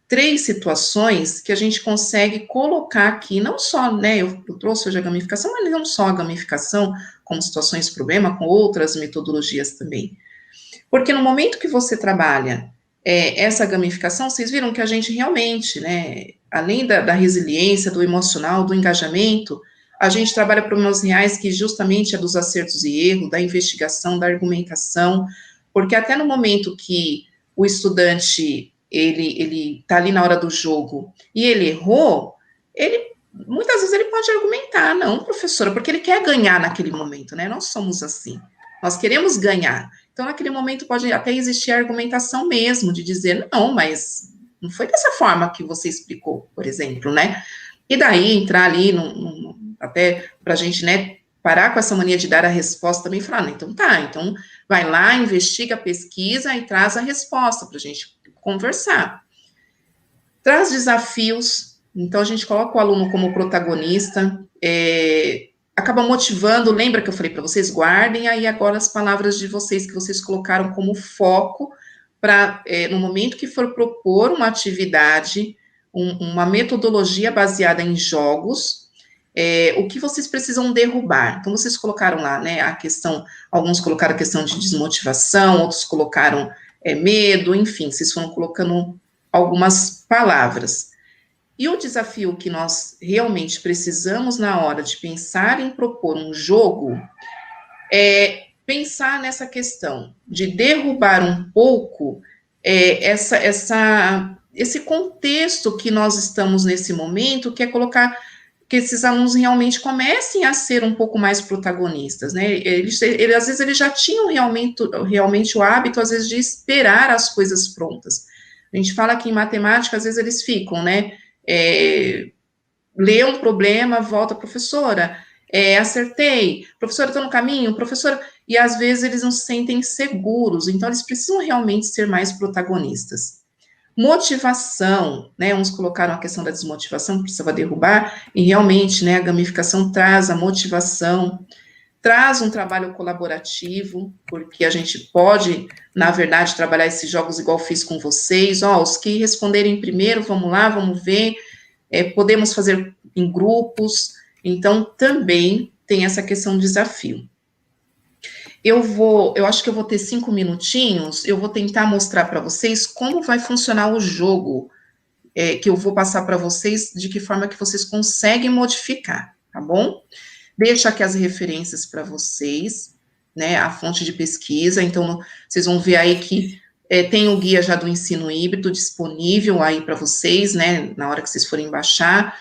3 situações que a gente consegue colocar aqui, não só, né, eu trouxe hoje a gamificação, mas não só a gamificação, como situações de problema, com outras metodologias também. Porque no momento que você trabalha essa gamificação, vocês viram que a gente realmente, né, além da resiliência, do emocional, do engajamento, a gente trabalha problemas reais que justamente é dos acertos e erros, da investigação, da argumentação, porque até no momento que o estudante, ele tá ali na hora do jogo e ele errou, ele muitas vezes ele pode argumentar, não, professora, porque ele quer ganhar naquele momento, né? Nós somos assim, nós queremos ganhar. Então, naquele momento pode até existir a argumentação mesmo, de dizer, não, mas não foi dessa forma que você explicou, por exemplo, né? E daí entrar ali, até para a gente, né, parar com essa mania de dar a resposta também e falar, não, então tá, então vai lá, investiga, pesquisa e traz a resposta para a gente conversar. Traz desafios, então a gente coloca o aluno como protagonista, acaba motivando, lembra que eu falei para vocês, guardem aí agora as palavras de vocês, que vocês colocaram como foco, para, no momento que for propor uma atividade, uma metodologia baseada em jogos, o que vocês precisam derrubar. Então, vocês colocaram lá, né, a questão, alguns colocaram a questão de desmotivação, outros colocaram medo, enfim, vocês foram colocando algumas palavras. E o desafio que nós realmente precisamos na hora de pensar em propor um jogo é pensar nessa questão de derrubar um pouco esse contexto que nós estamos nesse momento, que é colocar que esses alunos realmente comecem a ser um pouco mais protagonistas, né? Às vezes eles já tinham realmente o hábito, às vezes, de esperar as coisas prontas. A gente fala que em matemática, às vezes eles ficam, né? Lê um problema, volta, professora, acertei, professora, estou no caminho, professora, e às vezes eles não se sentem seguros, então eles precisam realmente ser mais protagonistas. Motivação, né, uns colocaram a questão da desmotivação, precisava derrubar, e realmente, né, a gamificação traz a motivação, traz um trabalho colaborativo, porque a gente pode, na verdade, trabalhar esses jogos igual fiz com vocês, os que responderem primeiro, vamos lá, vamos ver, podemos fazer em grupos, então também tem essa questão de desafio. Eu acho que eu vou ter 5 minutinhos, eu vou tentar mostrar para vocês como vai funcionar o jogo, que eu vou passar para vocês, de que forma que vocês conseguem modificar, tá bom? Deixo aqui as referências para vocês, né, a fonte de pesquisa, então vocês vão ver aí que tem o guia já do ensino híbrido disponível aí para vocês, né, na hora que vocês forem baixar,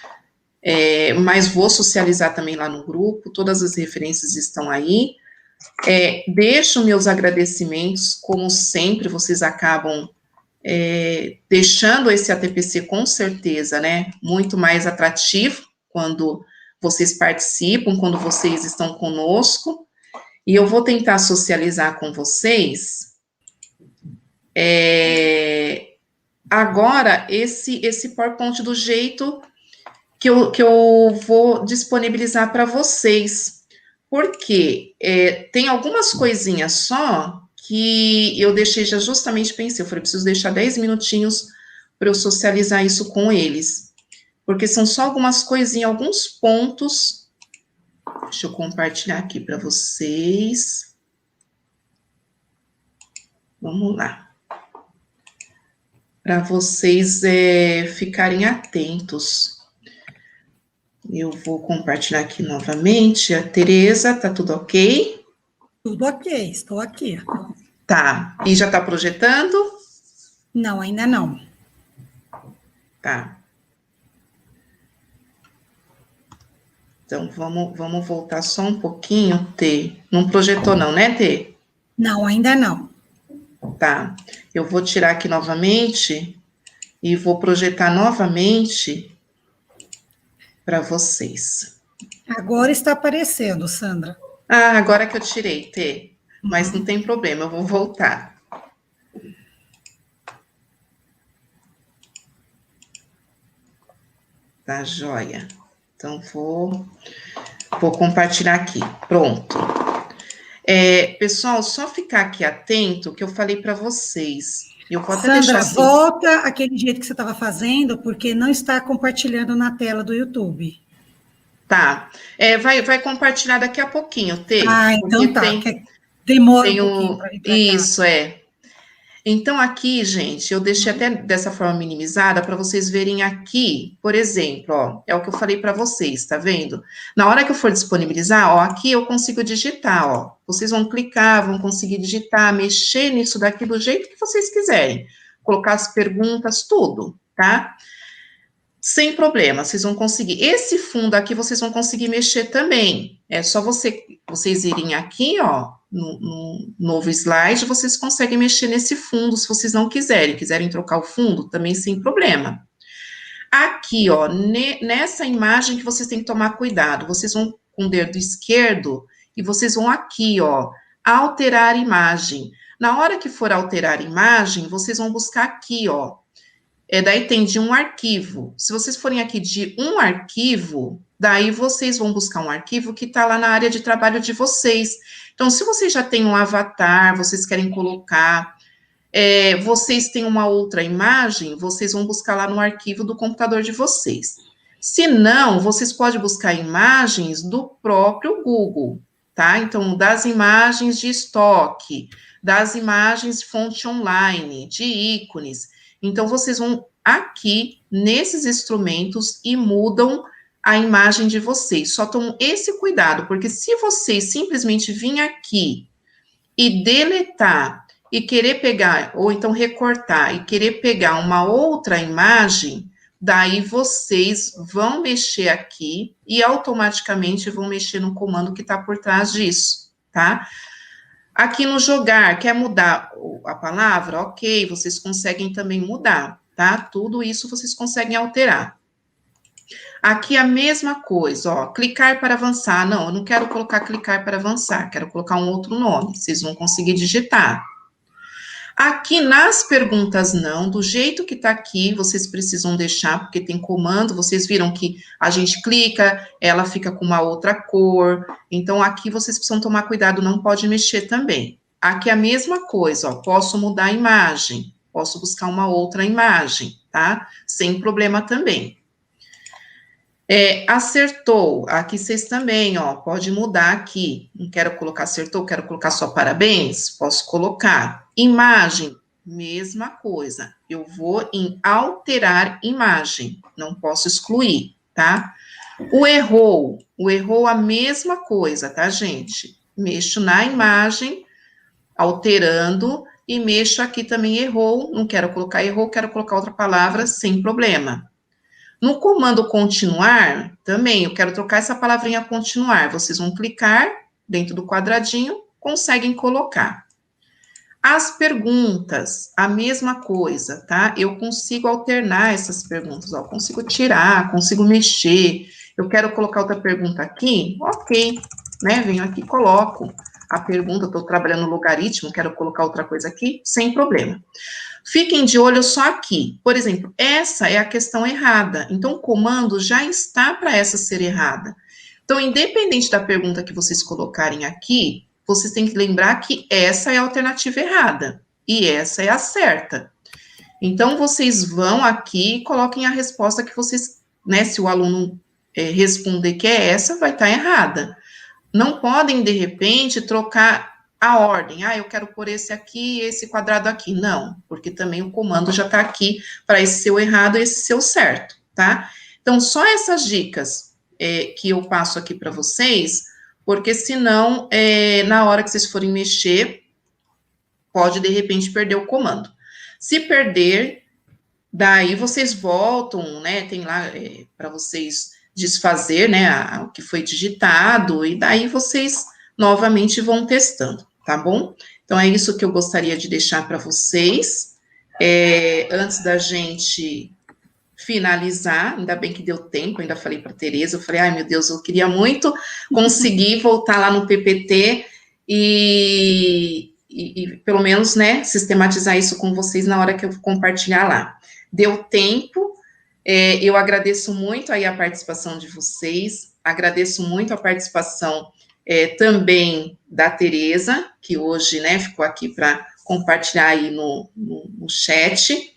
mas vou socializar também lá no grupo, todas as referências estão aí. Deixo meus agradecimentos, como sempre, vocês acabam deixando esse ATPC com certeza, né, muito mais atrativo quando vocês participam, quando vocês estão conosco, e eu vou tentar socializar com vocês agora esse PowerPoint do jeito que eu vou disponibilizar para vocês, porque tem algumas coisinhas só que eu deixei já justamente, pensei, eu falei, preciso deixar 10 minutinhos para eu socializar isso com eles, porque são só algumas coisinhas, alguns pontos. Deixa eu compartilhar aqui para vocês. Vamos lá. Para vocês ficarem atentos. Eu vou compartilhar aqui novamente. A Tereza, tá tudo ok? Tudo ok, estou aqui. Tá. E já está projetando? Não, ainda não. Tá. Então, vamos voltar só um pouquinho, Tê. Não projetou não, né, Tê? Não, ainda não. Tá. Eu vou tirar aqui novamente e vou projetar novamente para vocês. Agora está aparecendo, Sandra. Agora que eu tirei, Tê. Mas não tem problema, eu vou voltar. Tá, joia. Então, vou compartilhar aqui. Pronto. Pessoal, só ficar aqui atento que eu falei para vocês. Eu vou até Sandra, deixar assim. volta aquele jeito que você estava fazendo, porque não está compartilhando na tela do YouTube. Tá. Vai compartilhar daqui a pouquinho, Tê. Então tá. Demora um pouquinho para vir para cá. Isso, Então, aqui, gente, eu deixei até dessa forma minimizada para vocês verem aqui, por exemplo, ó, é o que eu falei para vocês, tá vendo? Na hora que eu for disponibilizar, ó, aqui eu consigo digitar, ó. Vocês vão clicar, vão conseguir digitar, mexer nisso daqui do jeito que vocês quiserem. Colocar as perguntas, tudo, tá? Sem problema, vocês vão conseguir. Esse fundo aqui, vocês vão conseguir mexer também. É só vocês irem aqui, ó, no novo slide, vocês conseguem mexer nesse fundo, se vocês não quiserem trocar o fundo, também sem problema. Aqui, ó, nessa imagem que vocês têm que tomar cuidado, vocês vão com o dedo esquerdo e vocês vão aqui, ó, alterar imagem. Na hora que for alterar imagem, vocês vão buscar aqui, ó, daí tem de um arquivo. Se vocês forem aqui de um arquivo, daí vocês vão buscar um arquivo que está lá na área de trabalho de vocês. Então, se vocês já têm um avatar, vocês querem colocar, vocês têm uma outra imagem, vocês vão buscar lá no arquivo do computador de vocês. Se não, vocês podem buscar imagens do próprio Google, tá? Então, das imagens de estoque, das imagens de fonte online, de ícones. Então, vocês vão aqui, nesses instrumentos, e mudam a imagem de vocês. Só tomam esse cuidado, porque se vocês simplesmente virem aqui e deletar, e querer pegar, ou então recortar, e querer pegar uma outra imagem, daí vocês vão mexer aqui, e automaticamente vão mexer no comando que está por trás disso, tá? Aqui no jogar, quer mudar a palavra? Ok, vocês conseguem também mudar, tá? Tudo isso vocês conseguem alterar. Aqui a mesma coisa, ó, clicar para avançar. Não, eu não quero colocar clicar para avançar, quero colocar um outro nome, vocês vão conseguir digitar. Aqui nas perguntas não, do jeito que tá aqui, vocês precisam deixar, porque tem comando, vocês viram que a gente clica, ela fica com uma outra cor, então aqui vocês precisam tomar cuidado, não pode mexer também. Aqui a mesma coisa, ó, posso mudar a imagem, posso buscar uma outra imagem, tá? Sem problema também. Acertou, aqui vocês também, ó, pode mudar aqui, não quero colocar acertou, quero colocar só parabéns, posso colocar. Imagem, mesma coisa, eu vou em alterar imagem, não posso excluir, tá? O errou a mesma coisa, tá, gente? Mexo na imagem, alterando, e mexo aqui também errou, não quero colocar errou, quero colocar outra palavra, sem problema. No comando continuar, também, eu quero trocar essa palavrinha continuar. Vocês vão clicar dentro do quadradinho, conseguem colocar. As perguntas, a mesma coisa, tá? Eu consigo alternar essas perguntas, ó, consigo tirar, consigo mexer. Eu quero colocar outra pergunta aqui, ok, né? Venho aqui, coloco a pergunta, estou trabalhando no logaritmo, quero colocar outra coisa aqui, sem problema. Fiquem de olho só aqui. Por exemplo, essa é a questão errada. Então, o comando já está para essa ser errada. Então, independente da pergunta que vocês colocarem aqui, vocês têm que lembrar que essa é a alternativa errada. E essa é a certa. Então, vocês vão aqui e coloquem a resposta que vocês, né, se o aluno responder que é essa, vai estar errada. Não podem, de repente, trocar a ordem, eu quero pôr esse aqui, esse quadrado aqui, não, porque também o comando já está aqui para esse ser o errado e esse ser o certo, tá? Então, só essas dicas que eu passo aqui para vocês, porque senão, na hora que vocês forem mexer, pode, de repente, perder o comando. Se perder, daí vocês voltam, né, tem lá para vocês desfazer, né, o que foi digitado, e daí vocês novamente vão testando, tá bom? Então, é isso que eu gostaria de deixar para vocês. Antes da gente finalizar, ainda bem que deu tempo, ainda falei para a Tereza, eu falei, ai, meu Deus, eu queria muito conseguir voltar lá no PPT e pelo menos, né, sistematizar isso com vocês na hora que eu compartilhar lá. Deu tempo, eu agradeço muito aí a participação de vocês, agradeço muito a participação também da Tereza, que hoje, né, ficou aqui para compartilhar aí no chat.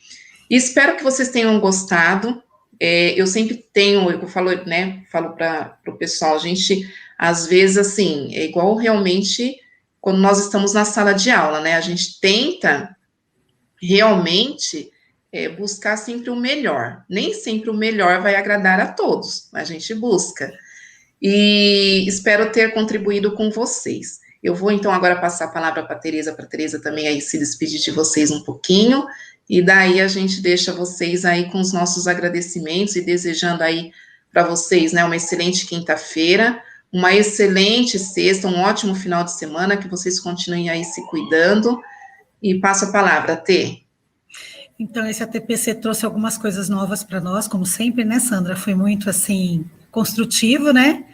E espero que vocês tenham gostado. Eu sempre tenho, eu falo para o pessoal, gente, às vezes, assim, é igual realmente quando nós estamos na sala de aula, né, a gente tenta realmente buscar sempre o melhor. Nem sempre o melhor vai agradar a todos, a gente busca. E espero ter contribuído com vocês. Eu vou, então, agora passar a palavra para a Tereza também aí se despedir de vocês um pouquinho, e daí a gente deixa vocês aí com os nossos agradecimentos e desejando aí para vocês, né, uma excelente quinta-feira, uma excelente sexta, um ótimo final de semana, que vocês continuem aí se cuidando, e passo a palavra, Tê. Então, esse ATPC trouxe algumas coisas novas para nós, como sempre, né, Sandra? Foi muito, assim, construtivo, né?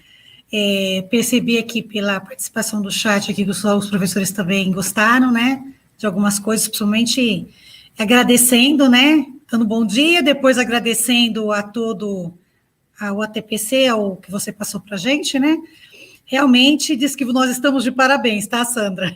Percebi aqui pela participação do chat aqui que os professores também gostaram, né? De algumas coisas, principalmente agradecendo, né? Dando bom dia, depois agradecendo a todo ao ATPC, ao que você passou para a gente, né? Realmente diz que nós estamos de parabéns, tá, Sandra?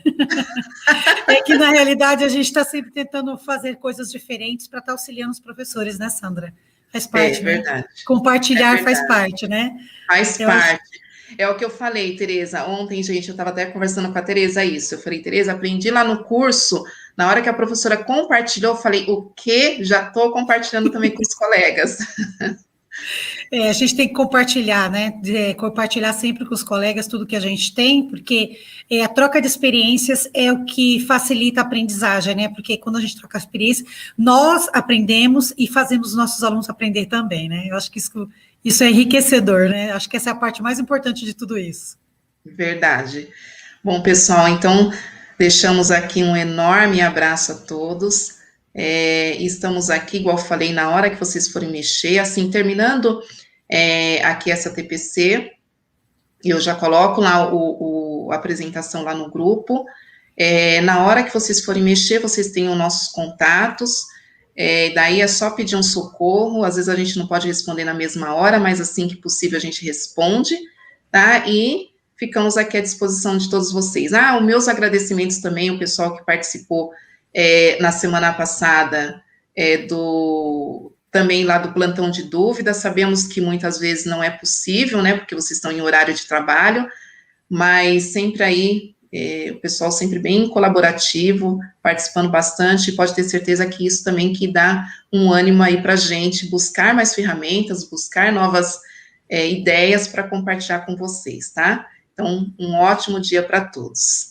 É que, na realidade, a gente está sempre tentando fazer coisas diferentes para estar auxiliando os professores, né, Sandra? Faz parte, né? Verdade. Compartilhar faz parte, né? Faz parte. É o que eu falei, Tereza. Ontem, gente, eu estava até conversando com a Tereza isso. Eu falei, Tereza, aprendi lá no curso, na hora que a professora compartilhou, eu falei, o quê? Já estou compartilhando também com os colegas. A gente tem que compartilhar, né? Compartilhar sempre com os colegas tudo que a gente tem, porque a troca de experiências é o que facilita a aprendizagem, né? Porque quando a gente troca experiência, nós aprendemos e fazemos os nossos alunos aprender também, né? Eu acho que isso é enriquecedor, né? Acho que essa é a parte mais importante de tudo isso. Verdade. Bom, pessoal, então deixamos aqui um enorme abraço a todos. Estamos aqui, igual eu falei, na hora que vocês forem mexer, assim, terminando aqui essa TPC, eu já coloco lá a apresentação lá no grupo. Na hora que vocês forem mexer, vocês têm os nossos contatos, daí é só pedir um socorro, às vezes a gente não pode responder na mesma hora, mas assim que possível a gente responde, tá? E ficamos aqui à disposição de todos vocês. Os meus agradecimentos também, o pessoal que participou na semana passada, também lá do plantão de dúvidas, sabemos que muitas vezes não é possível, né, porque vocês estão em horário de trabalho, mas sempre aí, o pessoal sempre bem colaborativo, participando bastante, e pode ter certeza que isso também que dá um ânimo aí para a gente buscar mais ferramentas, buscar novas ideias para compartilhar com vocês, tá? Então, um ótimo dia para todos.